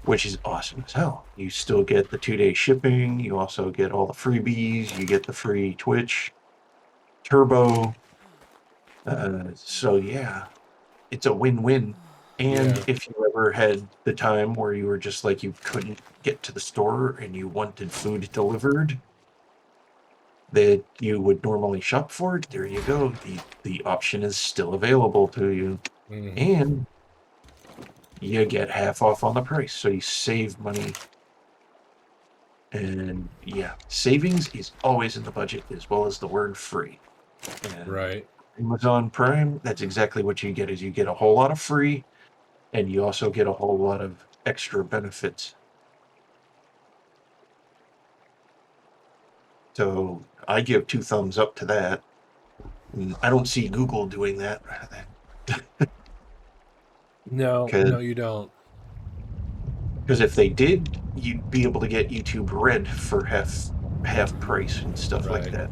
which is awesome as hell. You still get the 2-day shipping. You also get all the freebies. You get the free Twitch Turbo. So yeah, it's a win-win. And if you ever had the time where you were just like you couldn't get to the store and you wanted food delivered that you would normally shop for, there you go. The option is still available to you. And you get half off on the price, so you save money. And yeah, savings is always in the budget, as well as the word free. And Amazon Prime, that's exactly what you get, is you get a whole lot of free, and you also get a whole lot of extra benefits. So I give 2 thumbs up to that. And I don't see Google doing that. No, you don't. Because if they did, you'd be able to get YouTube Red for half price and stuff like that.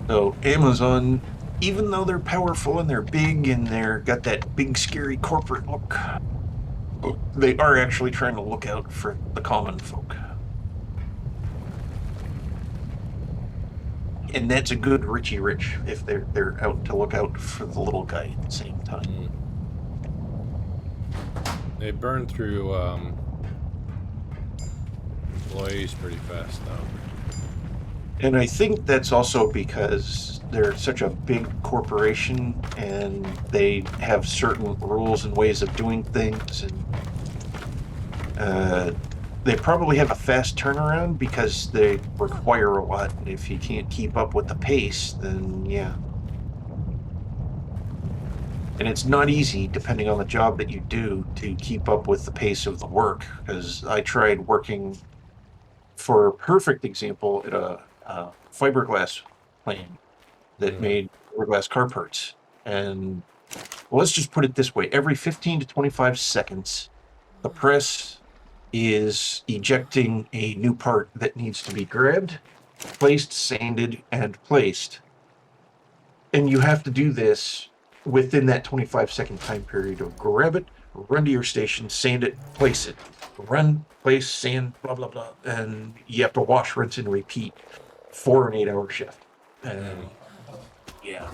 So Amazon, even though they're powerful and they're big and they're got that big scary corporate look, they are actually trying to look out for the common folk. And that's a good Richie Rich if they're out to look out for the little guy at the same time. They burn through employees pretty fast, though. And I think that's also because they're such a big corporation and they have certain rules and ways of doing things, and they probably have a fast turnaround because they require a lot. And if you can't keep up with the pace, then yeah. And it's not easy, depending on the job that you do, to keep up with the pace of the work. Because I tried working, for a perfect example, at a fiberglass plant that made fiberglass car parts. And well, let's just put it this way. Every 15 to 25 seconds, the press is ejecting a new part that needs to be grabbed, placed, sanded, and placed. And you have to do this within that 25-second time period of grab it, run to your station, sand it, place it. Run, place, sand, blah, blah, blah. And you have to wash, rinse, and repeat for an 8-hour shift. And yeah.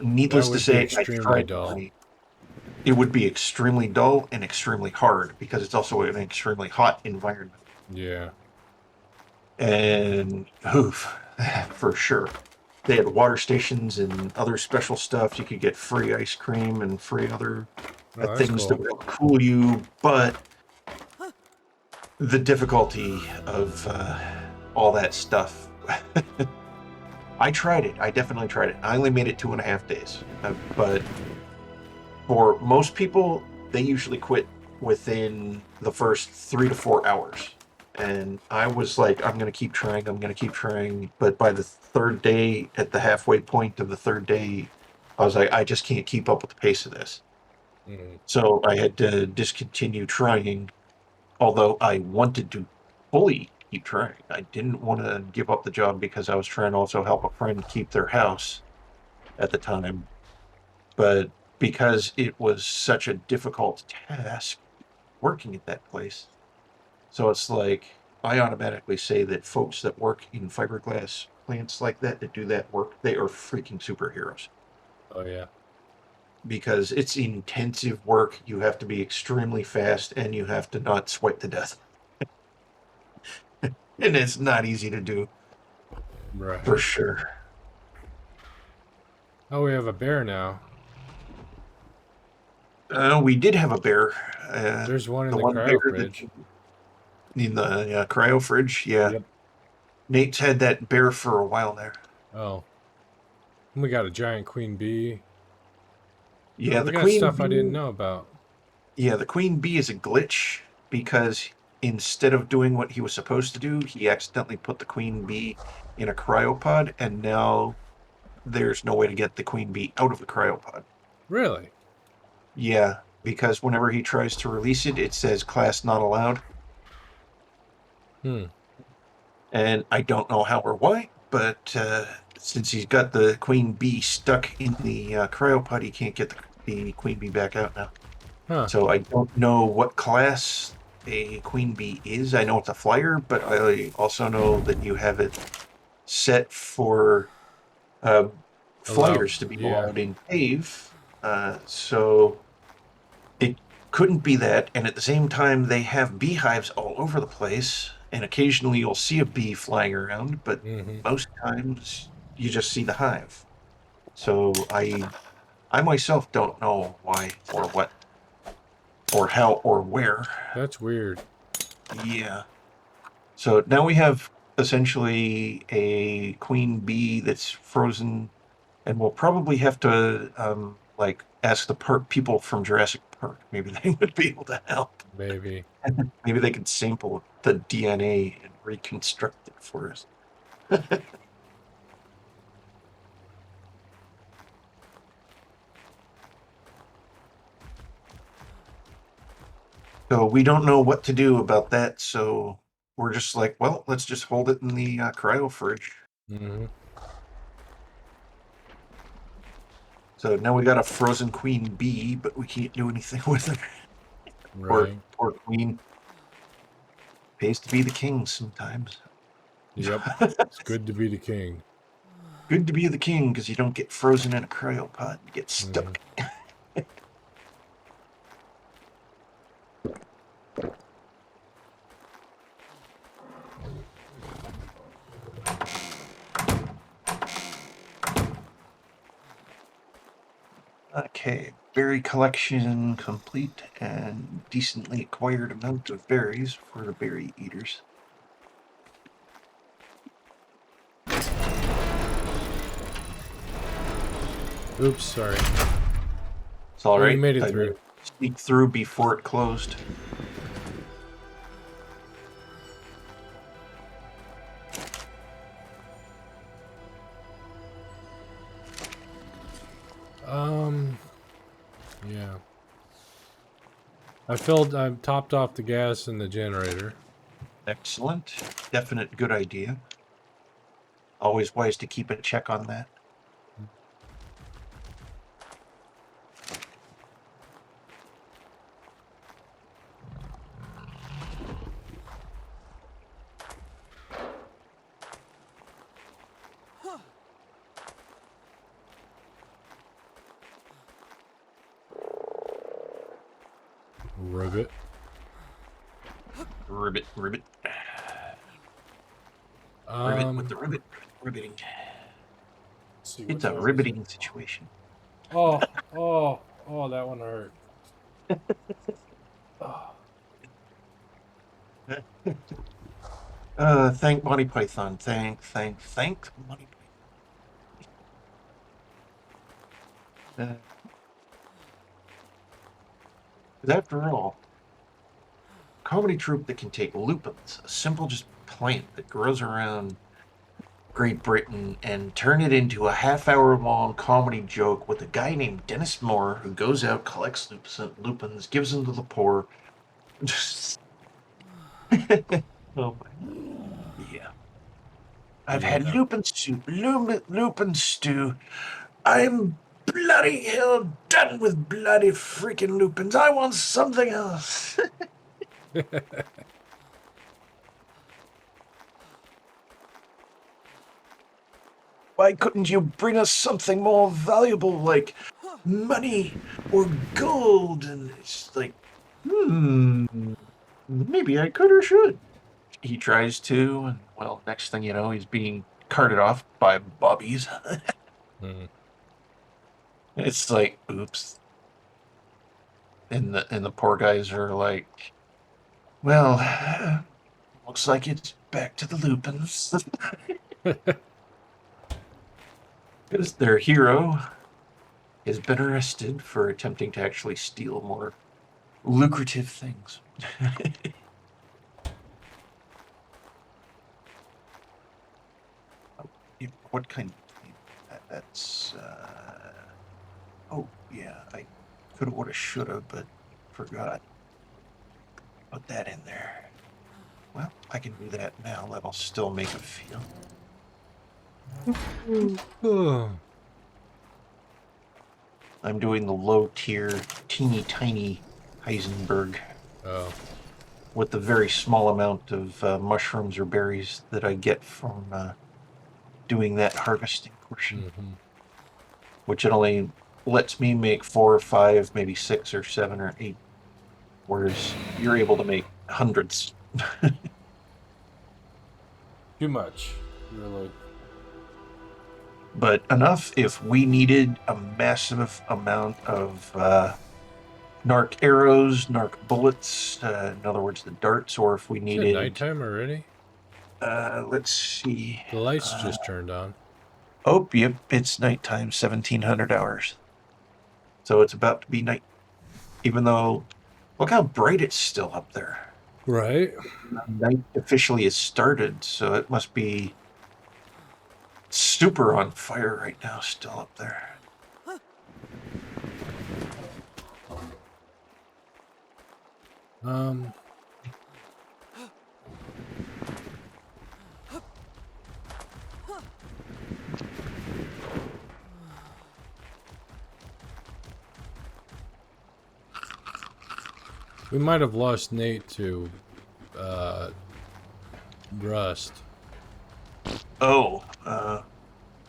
Needless to say, I tried. It would be extremely dull and extremely hard because it's also an extremely hot environment. Yeah. And oof, for sure. They had water stations and other special stuff. You could get free ice cream and free other things that would cool you. But the difficulty of all that stuff. I tried it. I definitely tried it. I only made it 2.5 days. But for most people, they usually quit within the first 3 to 4 hours. And I was like, I'm going to keep trying. I'm going to keep trying. But by the third day, at the halfway point of the third day, I was like, I just can't keep up with the pace of this. Mm. So I had to discontinue trying, although I wanted to fully keep trying. I didn't want to give up the job because I was trying to also help a friend keep their house at the time. But because it was such a difficult task working at that place, so it's like I automatically say that folks that work in fiberglass plants like that do that work, they are freaking superheroes Oh yeah. because it's intensive work. You have to be extremely fast and you have to not sweat to death. And it's not easy to do for Right. sure. Oh, we have a bear now. We did have a bear. There's one in The the one bear cryo that fridge. in the cryo fridge. Yeah, Yep. Nate's had that bear for a while there. Oh, and we got a giant queen bee. Yeah, We the got queen stuff I didn't bee. know about. Yeah, the queen bee is a glitch because instead of doing what he was supposed to do, he accidentally put the queen bee in a cryopod, and now there's no way to get the queen bee out of the cryopod. Really? Yeah, because whenever he tries to release it, it says class not allowed. Hmm. And I don't know how or why, but since he's got the queen bee stuck in the cryopod, he can't get the queen bee back out now. Huh. So I don't know what class a queen bee is. I know it's a flyer, but I also know that you have it set for uh, Allow. flyers to be Yeah. allowed in cave. So it couldn't be that. And at the same time, they have beehives all over the place. And occasionally you'll see a bee flying around, but Mm-hmm. most times you just see the hive. So I myself don't know why or what or how or where. That's weird. Yeah. So now we have essentially a queen bee that's frozen, and we'll probably have to like ask the park people from Jurassic Park. Maybe they would be able to help. Maybe. Maybe they could sample the DNA and reconstruct it for us. So we don't know what to do about that. So we're just like, well, let's just hold it in the cryo fridge. Mm-hmm. So now we got a frozen queen bee, but we can't do anything with her. Poor, Right. poor queen. Pays to be the king sometimes. Yep. It's good to be the king. Good to be the king because you don't get frozen in a cryopod and get Mm-hmm. stuck. Okay, berry collection complete and decently acquired amount of berries for the berry eaters. Oops. Sorry. It's all Oh, you right. made it I made through. it sneak through before it closed. Um. Yeah. I topped off the gas in the generator. Excellent. Definite good idea. Always wise to keep a check on that. Ribbit. Ribbit, ribbit. Ribbit with Um. the ribbit. Ribbiting. Let's see what It's a time is it. ribbiting situation. Oh. Oh. Oh. That one hurt. Oh. Thank Monty Python. Thank Monty Python. 'Cause after all, comedy troupe that can take lupins, a simple just plant that grows around Great Britain, and turn it into a half-hour long comedy joke with a guy named Dennis Moore who goes out, collects lupins, gives them to the poor. Oh my. Yeah. I've had Yeah. lupin soup, lupin stew. I'm bloody hell done with bloody freaking lupins. I want something else. Why couldn't you bring us something more valuable like money or gold? And it's like, maybe I could or should. He tries to, and well, next thing you know, he's being carted off by bobbies. Mm. It's like, oops. And the poor guys are like, well, looks like it's back to the Lupins. Because their hero has been arrested for attempting to actually steal more lucrative things. What kind of that's oh yeah, I coulda woulda shoulda, but forgot. Put that in there. Well, I can do that now. That'll still make it feel. Oh. I'm doing the low tier, teeny tiny Heisenberg Oh. with the very small amount of mushrooms or berries that I get from doing that harvesting portion, Mm-hmm. which it only lets me make 4 or 5, maybe 6 or 7 or 8, whereas you're able to make hundreds. Too much, really. But enough if we needed a massive amount of narc arrows, narc bullets, in other words, the darts, or if we Is it needed, nighttime already? let's see. The lights just turned on. Oh, yep, it's nighttime, 1700 hours. So it's about to be night. Even though, look how bright it's still up there. Right. Night officially has started, so it must be super on fire right now, still up there. Um. We might have lost Nate to Rust. Oh,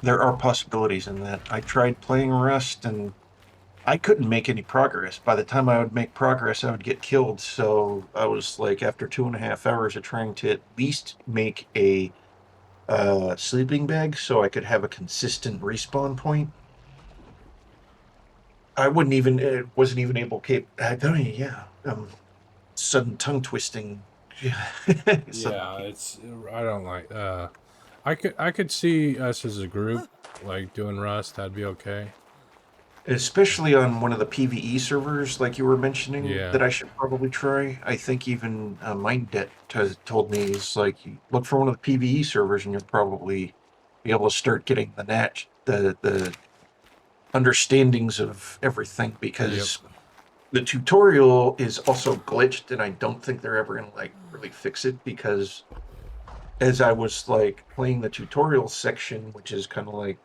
there are possibilities in that. I tried playing Rust and I couldn't make any progress. By the time I would make progress, I would get killed. So I was like, after 2.5 hours of trying to at least make a sleeping bag so I could have a consistent respawn point. I wouldn't even, it wasn't even able to, I don't even, yeah, sudden tongue twisting. Yeah, Suddenly. it's. I don't like. I could see us as a group like doing Rust. That'd be okay. Especially on one of the PvE servers, like you were mentioning, Yeah. that I should probably try. I think even MindDebt told me, is like, you look for one of the PvE servers and you'll probably be able to start getting the understandings of everything, Yep. because the tutorial is also glitched, and I don't think they're ever gonna like really fix it, because as I was like playing the tutorial section, which is kind of like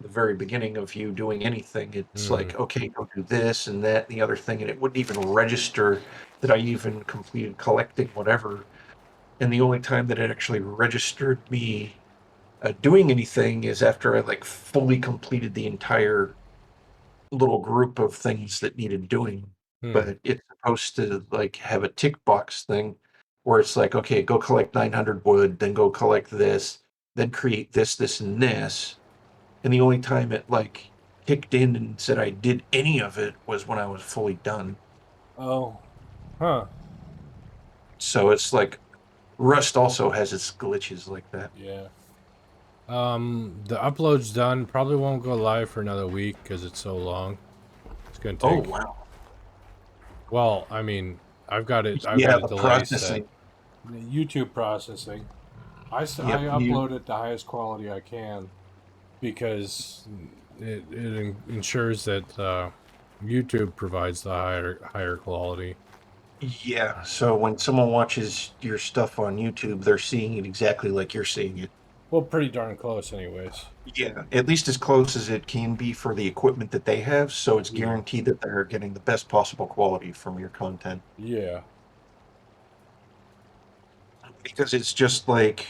the very beginning of you doing anything, it's Mm-hmm. like, okay, go do this and that and the other thing, and it wouldn't even register that I even completed collecting whatever. And the only time that it actually registered me doing anything is after I like fully completed the entire little group of things that needed doing. Hmm. But it's supposed to like have a tick box thing where it's like, okay, go collect 900 wood, then go collect this, then create this, this, and this. And the only time it like kicked in and said I did any of it was when I was fully done. Oh. Huh. So it's like Rust also has its glitches like that. Yeah. The upload's done. Probably won't go live for another week because it's so long. It's gonna Oh take. wow. Well, I mean, I've got it. I've got Yeah, a the delay set. processing. YouTube processing. I Yep, you. upload it the highest quality I can because it ensures that YouTube provides the higher quality. Yeah, so when someone watches your stuff on YouTube, they're seeing it exactly like you're seeing it. Well, pretty darn close, anyways. Yeah, at least as close as it can be for the equipment that they have, so it's Yeah. guaranteed that they're getting the best possible quality from your content. Yeah. Because it's just like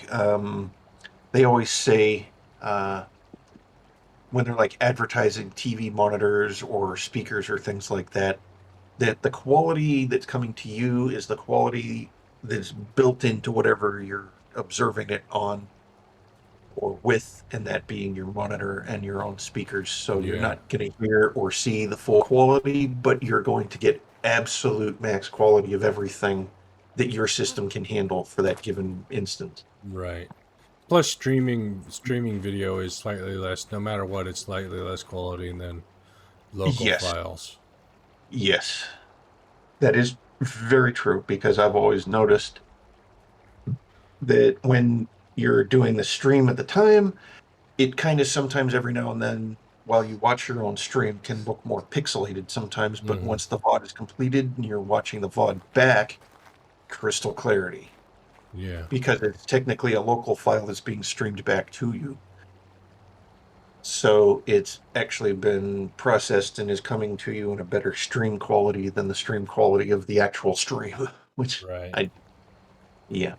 they always say when they're like advertising TV monitors or speakers or things like that, that the quality that's coming to you is the quality that's built into whatever you're observing it on or with, and that being your monitor and your own speakers. So you're Yeah. not going to hear or see the full quality, but you're going to get absolute max quality of everything that your system can handle for that given instance. Right. Plus, streaming video is slightly less. No matter what, it's slightly less quality than local Yes, files. yes, that is very true because I've always noticed that when you're doing the stream at the time, it kind of sometimes every now and then while you watch your own stream can look more pixelated sometimes, but Hmm. once the VOD is completed and you're watching the VOD back, crystal clarity Yeah. because it's technically a local file that's being streamed back to you. So it's actually been processed and is coming to you in a better stream quality than the stream quality of the actual stream, which Right. yeah,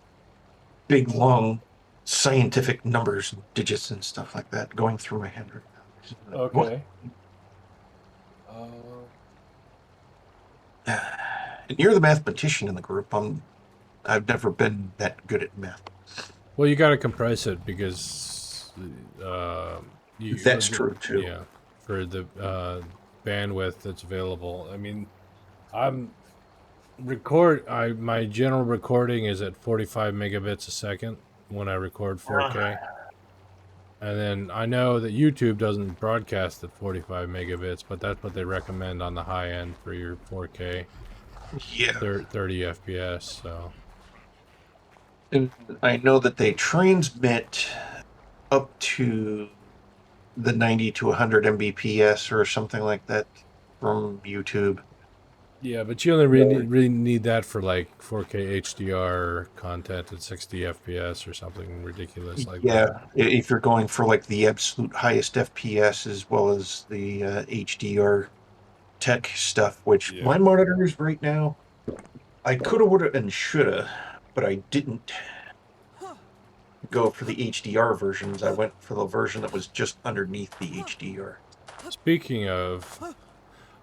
big, long scientific numbers, digits, and stuff like that going through my head right now. What? Okay. Uh, And you're the mathematician in the group. I've never been that good at math. well, you got to compress it because you That's true too. yeah, for the bandwidth that's available. I mean, I'm my general recording is at 45 megabits a second when I record 4K. And then I know that YouTube doesn't broadcast at 45 megabits, but that's what they recommend on the high end for your 4K Yeah. 30 FPS. So, And I know that they transmit up to the 90 to 100 Mbps or something like that from YouTube. yeah, but you only really need that for like 4K HDR content at 60 FPS or something ridiculous like Yeah, that. if you're going for like the absolute highest FPS as well as the HDR tech stuff, which Yeah. my monitors right now, I coulda, woulda, and shoulda, but I didn't go for the HDR versions. I went for the version that was just underneath the HDR. Speaking of,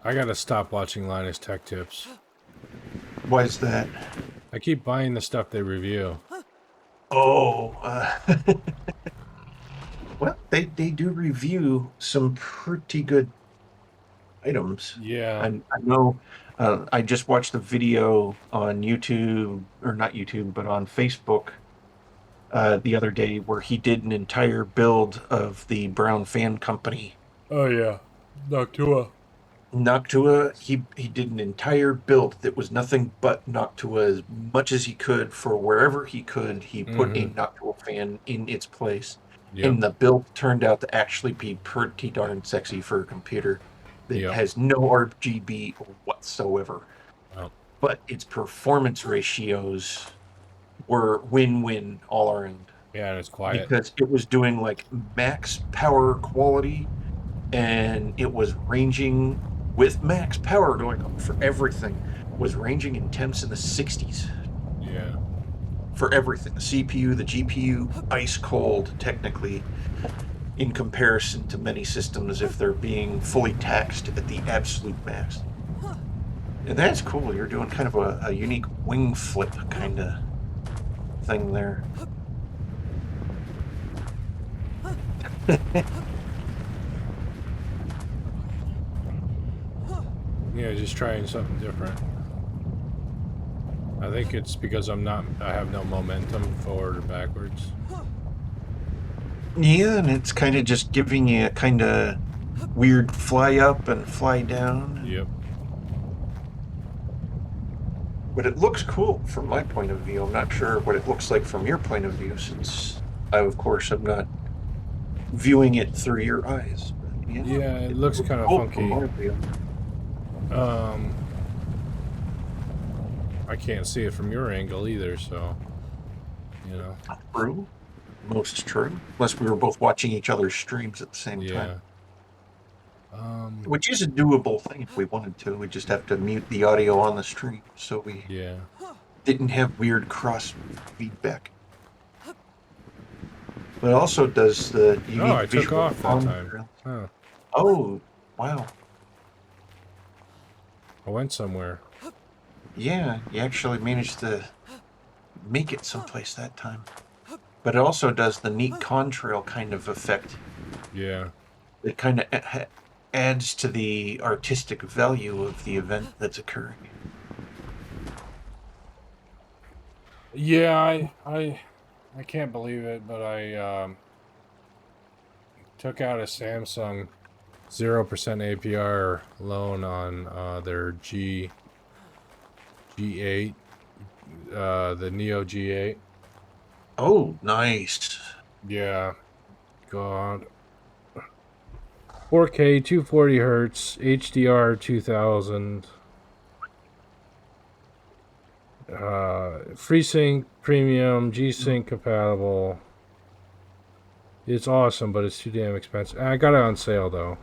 I gotta stop watching Linus Tech Tips. Why is that? I keep buying the stuff they review. Oh, well, they do review some pretty good items. Yeah. I know. I just watched a video on YouTube, or not YouTube, but on Facebook the other day where he did an entire build of the Brown Fan Company. Oh yeah, Noctua. Noctua, he did an entire build that was nothing but Noctua as much as he could for wherever he could. He put a Mm-hmm. Noctua fan in its place, Yep. and the build turned out to actually be pretty darn sexy for a computer that Yep. has no RGB whatsoever. Oh, But its performance ratios were win-win all around yeah, and it's quiet. because it was doing like max power quality and it was ranging with max power going up for everything, was ranging in temps in the 60s Yeah. for everything, the CPU, the GPU, ice cold technically, in comparison to many systems if they're being fully taxed at the absolute max. And that's cool. You're doing kind of a unique wing flip kind of thing there. Yeah, just trying something different. I think it's because I have no momentum forward or backwards. Yeah, and it's kind of just giving you a kind of weird fly up and fly down. Yep. But it looks cool from my point of view. I'm not sure what it looks like from your point of view, since I, of course, am not viewing it through your eyes. But yeah, Yeah, it it looks looks kind of cool from funky. my view. Um, I can't see it from your angle either, so you know. True. Most true. Unless we were both watching each other's streams at the same time. Yeah. Um, Which is a doable thing if we wanted to. We just have to mute the audio on the stream so we yeah. didn't have weird cross feedback. But it also does the Oh, unique I took visual off that time. contrast. Huh. Oh, wow. I went somewhere. Yeah, you actually managed to make it someplace that time. But it also does the neat contrail kind of effect. Yeah. It kind of adds to the artistic value of the event that's occurring. Yeah, I can't believe it, but I took out a Samsung 0% APR loan on their G8, the Neo G8. Oh, nice. Yeah, God. 4K, 240 hertz, HDR 2000, FreeSync Premium, G-Sync compatible. It's awesome, but it's too damn expensive. I got it on sale though.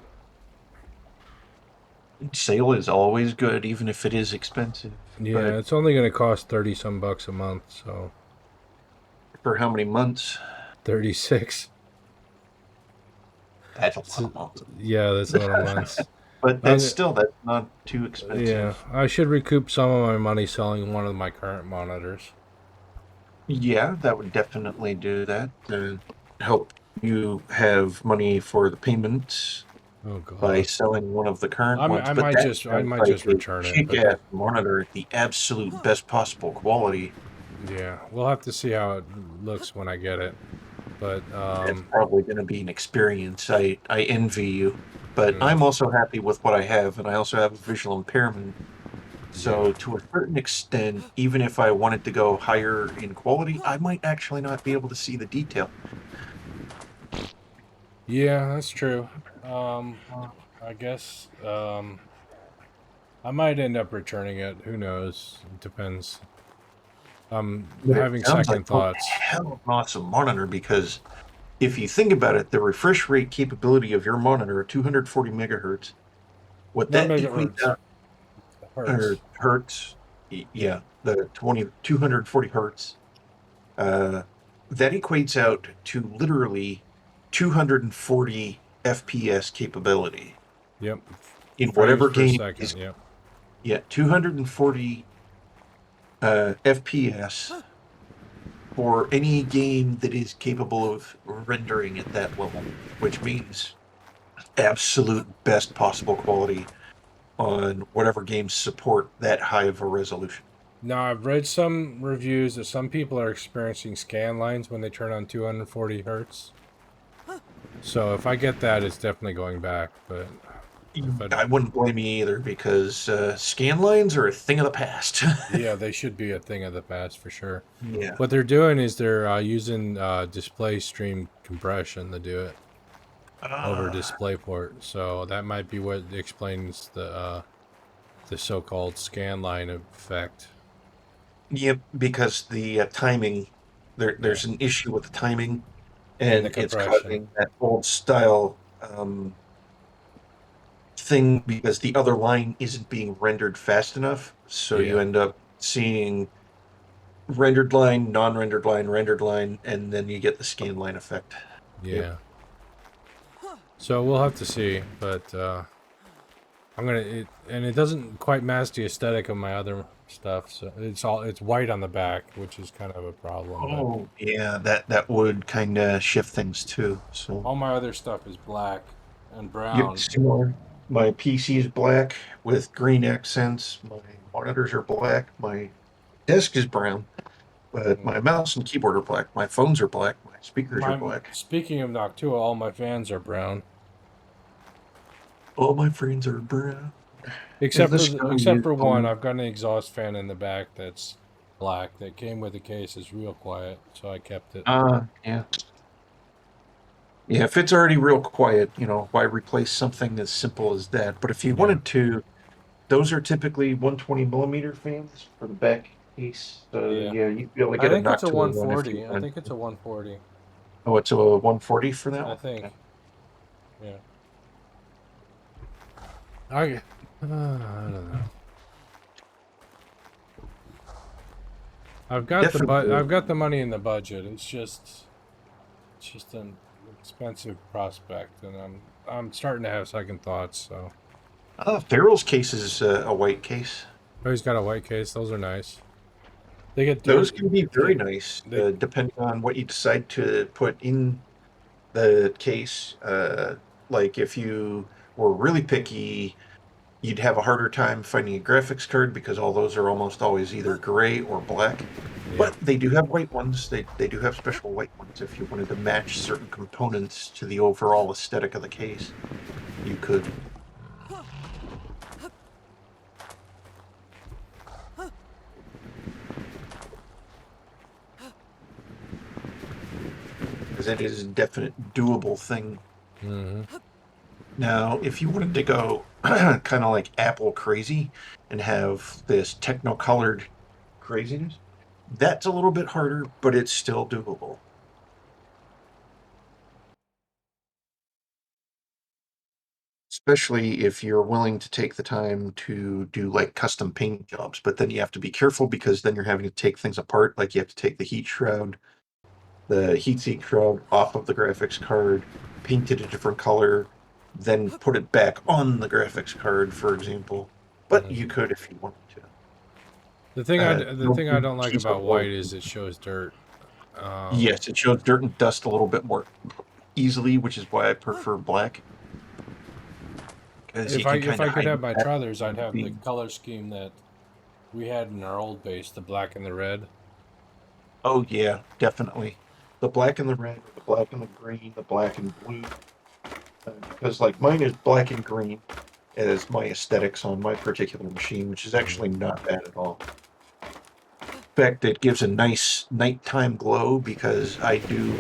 Sale is always good, even if it is expensive. Yeah, But it's only gonna cost 30 some bucks a month, so for how many months? 36. That's a lot So, of months. yeah, that's a lot of months. But I'm, that's not too yeah, expensive. I should recoup some of my money selling one of my current monitors. Yeah, that would definitely do that. Help you have money for the payments Oh by God, selling one of the current ones. But that I sounds might like just a return it, but kick-ass monitor at the absolute best possible quality. yeah, we'll have to see how it looks when I get it. But That's probably going to be an experience. I envy you. But mm, I'm also happy with what I have, and I also have a visual impairment. yeah, So, to a certain extent, even if I wanted to go higher in quality, I might actually not be able to see the detail. yeah, that's true. I guess I might end up returning it. Who knows? It depends. I'm But it having sounds like second one thoughts. hell of an awesome monitor because if you think about it, the refresh rate capability of your monitor at 240 megahertz, what Not that equates megahertz, out, or hertz. hertz, yeah, the 240 hertz, uh, that equates out to literally 240 FPS capability Yep, in frames whatever per game is, second. Yep. yeah, 240 FPS for any game that is capable of rendering at that level, which means absolute best possible quality on whatever games support that high of a resolution. Now I've read some reviews that some people are experiencing scan lines when they turn on 240 hertz. So if I get that, it's definitely going back. But if I, I wouldn't blame you either because scan lines are a thing of the past. yeah, they should be a thing of the past for sure. Yeah. What they're doing is they're using display stream compression to do it over Ah, DisplayPort. So that might be what explains the so-called scan line effect. yep, because the timing, Yeah, there's an issue with the timing, and the and it's compression. causing that old style thing because the other line isn't being rendered fast enough. So you Yeah, end up seeing rendered line, non-rendered line, rendered line, and then you get the scan line effect. Yep. yeah. So we'll have to see, but I'm gonna and it doesn't quite match the aesthetic of my other stuff. So it's white on the back, which is kind of a problem. But Oh, yeah, that would kind of shift things too. So, all my other stuff is black and yep, brown. similar. My PC is black with green accents. My monitors are black. My desk is brown, but Mm. my mouse and keyboard are black. My phones are black. My speakers are My black. speaking of Noctua, all my fans are brown. All my friends are brown. Is this going to except use for one, I've got an exhaust fan in the back that's black that came with the case. It's real quiet, so I kept it. Yeah. Yeah, if it's already real quiet, why replace something as simple as that? But if you Yeah, wanted to, those are typically 120 millimeter fans for the back case. So yeah. yeah, you'd be able to I get a think it's a nocturnal one if you 140. I wanted think it's to. a 140. Oh, it's a 140 for that I one? think. Okay. Yeah. I don't know. Definitely. I've got the money in the budget. It's just an expensive prospect, and I'm starting to have second thoughts. So, Farrell's case is a white case. oh, he's got a white case. Those are nice. They get Those dirt. can be very nice, They depending on what you decide to put in the case. Like if you were really picky, you'd have a harder time finding a graphics card because all those are almost always either gray or black. yeah. But they do have white ones. They do have special white ones. If you wanted to match certain components to the overall aesthetic of the case, you could. Because it is a definite doable thing. Hmm. Now, if you wanted to go kind of like Apple crazy and have this techno-colored craziness, that's a little bit harder, but it's still doable. Especially if you're willing to take the time to do like custom paint jobs. But then you have to be careful because then you're having to take things apart. Like you have to take the heat shroud, the heatsink shroud off of the graphics card, paint it a different color, then put it back on the graphics card, for example. But Hmm. you could if you wanted to. The No thing I big don't like piece of about white work. is it shows dirt. Um, Yes, it shows dirt and dust a little bit more easily, which is why I prefer black, because you can if kind of I could hide have my that druthers, I'd behind the have the beam. color scheme that we had in our old base, the black and the red. Oh yeah, definitely. The black and the red, the black and the green, the black and blue. Because like mine is black and green as my aesthetics on my particular machine, which is actually Hmm. not bad at all. In fact, it gives a nice nighttime glow because I do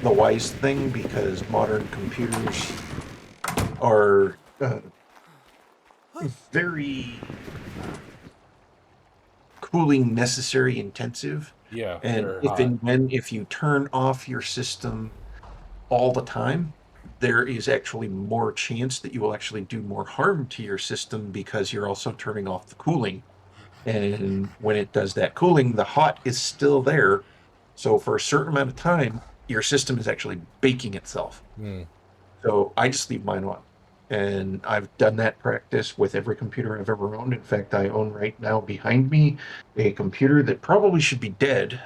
the wise thing because modern computers are very cooling necessary intensive. Yeah, And they're hot. if you turn off your system all the time, there is actually more chance that you will actually do more harm to your system because you're also turning off the cooling. And when it does that cooling, the hot is still there. So for a certain amount of time, your system is actually baking itself. Mm. So I just leave mine on. And I've done that practice with every computer I've ever owned. In fact, I own right now behind me a computer that probably should be dead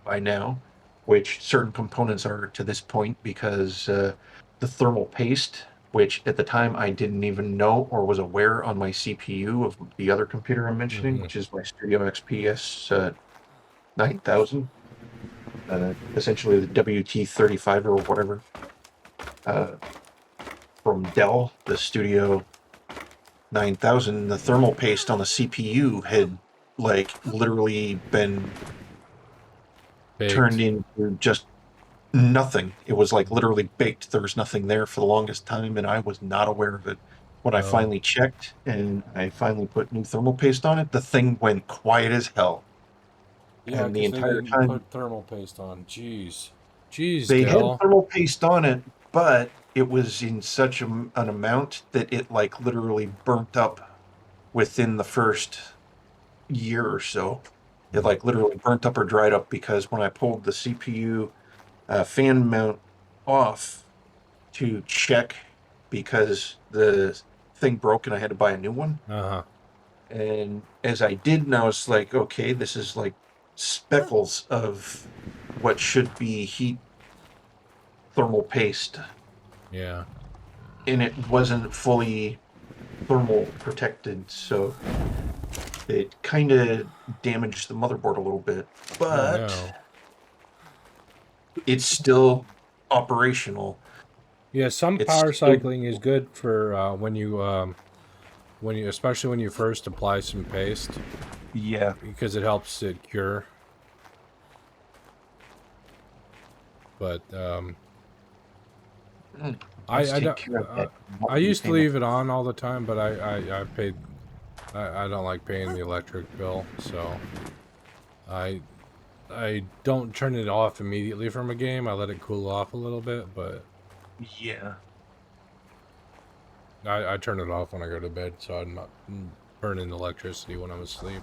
by now, which certain components are to this point because the thermal paste, which at the time I didn't even know or was aware on my CPU of the other computer I'm mentioning, Hmm. which is my Studio XPS 9000, essentially the WT35 or whatever. Uh, from Dell, the Studio 9000, the thermal paste on the CPU had like literally been turned Baked. into just nothing. It was like literally baked. There was nothing there for the longest time, and I was not aware of it. When I Oh, finally checked and I finally put new thermal paste on it, the thing went quiet as hell. yeah, And the because they entire didn't time put thermal paste on. Jeez, jeez, they had Dell. thermal paste on it, but it was in such an amount that it like literally burnt up within the first year or so. It Mm. like literally burnt up or dried up because when I pulled the CPU fan mount off to check because the thing broke and I had to buy a new one. Uh-huh. And as I did, now it's like, okay, this is like speckles of what should be heat thermal paste. Yeah. And it wasn't fully thermal protected. So it kind of damaged the motherboard a little bit. Oh But no. it's still operational. Yeah, some It's power still cycling is good for when you especially when you first apply some paste, Yeah. because it helps it cure. But Let's I take don't. care of that I monthly used to payment. leave it on all the time, but I paid. I don't like paying the electric bill, so I I don't turn it off immediately from a game. I let it cool off a little bit, but Yeah. I turn it off when I go to bed, so I'm not burning electricity when I'm asleep,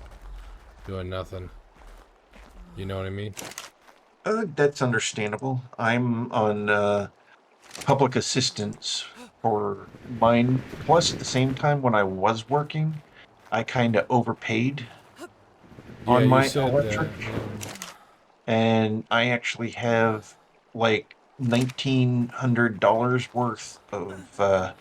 doing nothing. You know what I mean? That's understandable. I'm on public assistance for mine. Plus, at the same time, when I was working, I kind of overpaid Yeah, on you my said electric, that. Yeah. and I actually have like $1,900 worth of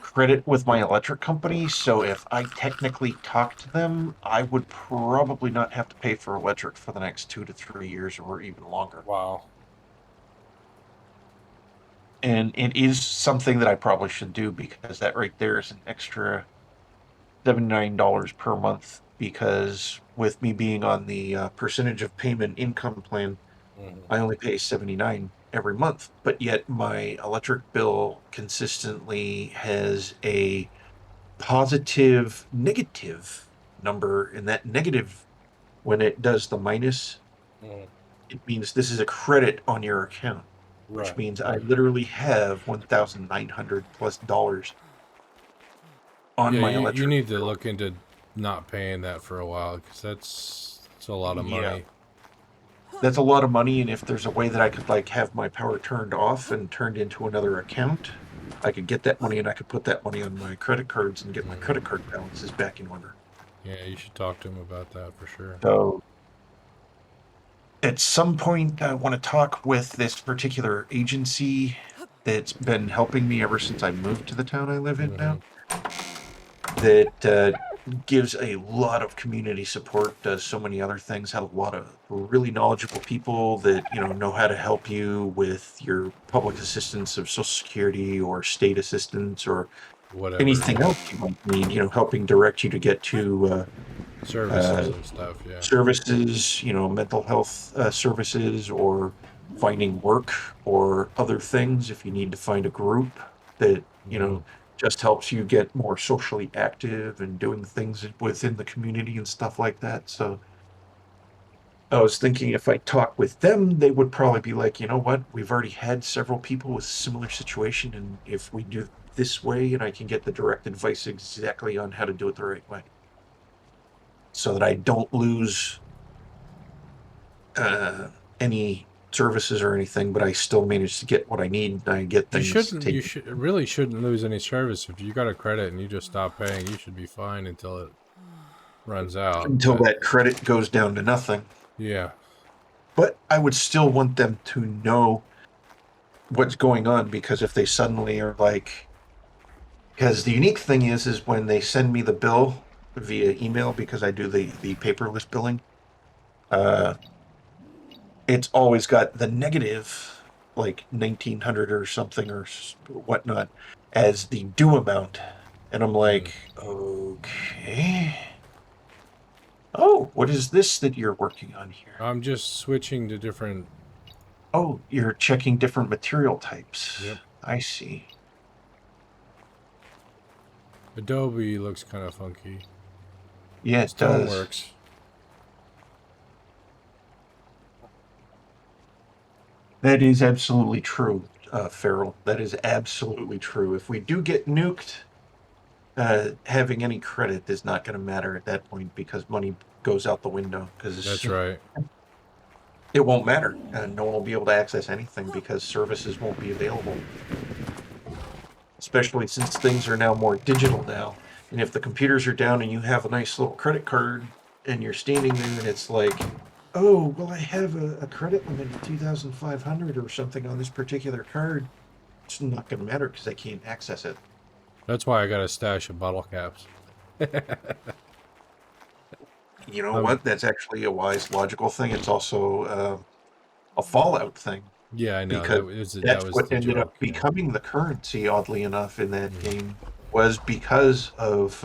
credit with my electric company. So if I technically talk to them, I would probably not have to pay for electric for the next 2 to 3 years or even longer. Wow. And it is something that I probably should do because that right there is an extra $79 per month. Because with me being on the percentage of payment income plan, Hmm. I only pay 79 every month, but yet my electric bill consistently has a positive negative number, and that negative, when it does the minus, Hmm. it means this is a credit on your account, which Right. means I Right. literally have 1,900 plus dollars on Yeah, my you electric need to bill. look into not paying that for a while, because that's a lot of Yeah, money. that's a lot of money, and if there's a way that I could like have my power turned off and turned into another account, I could get that money and I could put that money on my credit cards and get my credit Hmm. card balances back in order. Yeah, you should talk to him about that for sure. So at some point, I want to talk with this particular agency that's been helping me ever since I moved to the town I live in Hmm. now, that gives a lot of community support, does so many other things, have a lot of really knowledgeable people that, know how to help you with your public assistance of Social Security or state assistance or Whatever. anything Yeah. else you might need, helping direct you to get to Services uh, and stuff. Yeah. services, mental health services, or finding work or other things. If you need to find a group that, Hmm. just helps you get more socially active and doing things within the community and stuff like that. So I was thinking if I talk with them, they would probably be like, you know what, we've already had several people with similar situation. And if we do it this way, and I can get the direct advice exactly on how to do it the right way so that I don't lose uh, any services or anything, but I still manage to get what I need. And I get You things shouldn't. You taken should really shouldn't lose any service if you got a credit and you just stop paying. You should be fine until it runs out. until But that credit goes down to nothing. yeah. But I would still want them to know what's going on, because if they suddenly are like, because the unique thing is when they send me the bill via email, because I do the paperless billing, uh, it's always got the negative, like 1,900 or something or whatnot, as the due amount. And I'm Mm. like, okay. Oh, what is this that you're working on here? I'm just switching to different. Oh, you're checking different material types. Yep. I see. Adobe looks kind of funky. Yeah, it Stone does. works. That is absolutely true, Farrell. That is absolutely true. If we do get nuked, having any credit is not going to matter at that point, because money goes out the window, because That's right. it won't matter. No one will be able to access anything because services won't be available, especially since things are now more digital now. And if the computers are down and you have a nice little credit card and you're standing there and it's like, oh, well, I have a credit limit of 2,500 or something on this particular card, it's not going to matter because I can't access it. That's why I got a stash of bottle caps. You know um, what? That's actually a wise, logical thing. It's also a Fallout thing, yeah, I know because that that's was what the ended up joke. Yeah. becoming the currency, oddly enough, in that Mm. game. was because of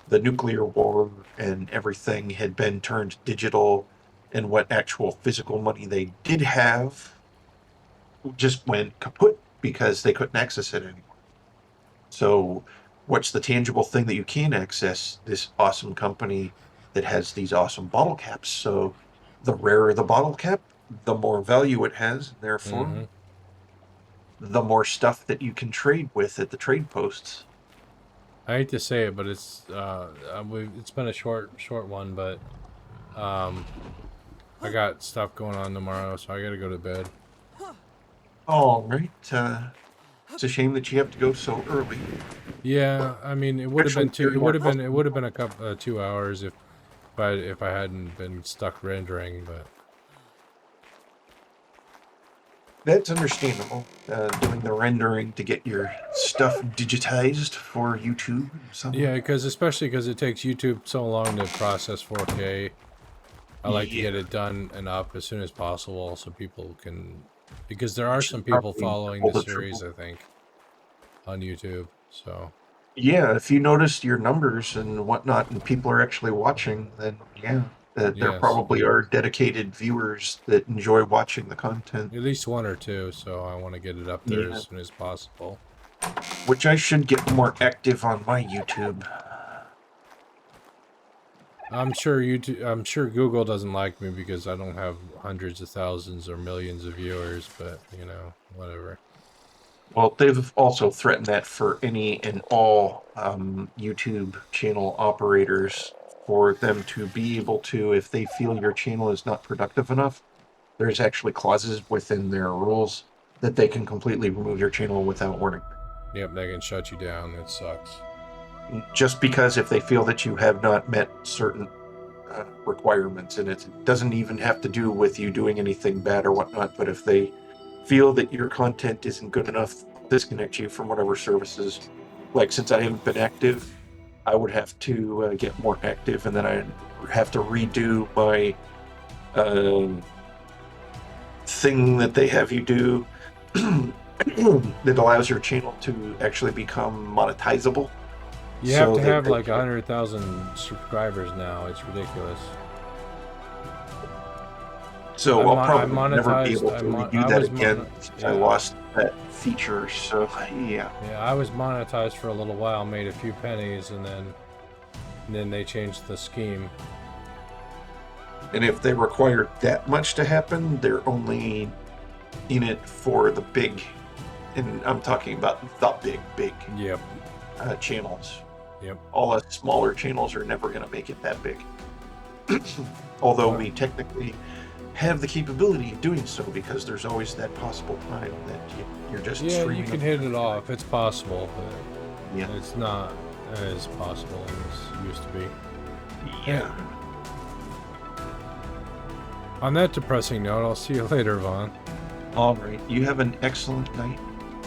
the nuclear war and everything had been turned digital, and what actual physical money they did have just went kaput because they couldn't access it anymore. So, what's the tangible thing that you can access? This awesome company that has these awesome bottle caps. So, the rarer the bottle cap, the more value it has, and Mm-hmm. therefore, the more stuff that you can trade with at the trade posts. I hate to say it, but it's been a short one, but I got stuff going on tomorrow, so I gotta go to bed. All right. It's a shame that you have to go so early. Yeah, I mean, it would have Actually, been two. very much. It would have been a couple 2 hours if I hadn't been stuck rendering. But That's understandable. Doing the rendering to get your stuff digitized for YouTube and so yeah, on. because especially because it takes YouTube so long to process 4K. I like to get Yeah, it done and up as soon as possible, so people can. Because there are which is some people probably following double the the series, triple. I think, on YouTube. So Yeah, if you notice your numbers and whatnot, and people are actually watching, then yeah, that there yes, probably are dedicated viewers that enjoy watching the content. at least one or two. So I want to get it up there as Yeah, soon as possible. which I should get more active on my YouTube. I'm sure Google doesn't like me because I don't have hundreds of thousands or millions of viewers, but whatever. Well, they've also threatened that for any and all YouTube channel operators for them to be able to, if they feel your channel is not productive enough, there's actually clauses within their rules that they can completely remove your channel without warning. Yep, they can shut you down. It sucks. Just because if they feel that you have not met certain requirements, and it doesn't even have to do with you doing anything bad or whatnot, but if they feel that your content isn't good enough, disconnect you from whatever services. Like, since I haven't been active, I would have to get more active, and then I have to redo my um, thing that they have you do that allows your channel to actually become monetizable. You have So to that have they like can, 100,000 subscribers now. It's ridiculous. so I'll I probably never be monetized. able to redo that again since I Yeah, lost that feature. So yeah. yeah. I was monetized for a little while, made a few pennies, and then they changed the scheme. And if they require that much to happen, they're only in it for the big, and I'm talking about the big Yep, channels. yep. All us smaller channels are never going to make it that big. Although Uh, we technically have the capability of doing so, because there's always that possible time that you're just yeah, you streaming. can hit it off. It's possible, but Yeah, it's not as possible as it used to be. Eh, yeah. on that depressing note, I'll see you later, Vaughn. All right. You have an excellent night.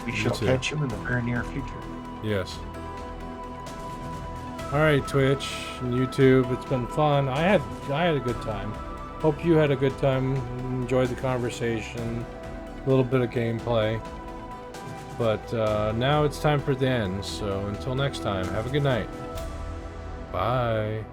We You shall too. catch you in the very near future. Yes. All right, Twitch and YouTube. It's been fun. I had a good time. Hope you had a good time. Enjoyed the conversation. A little bit of gameplay. But now it's time for the end. So until next time, have a good night. Bye.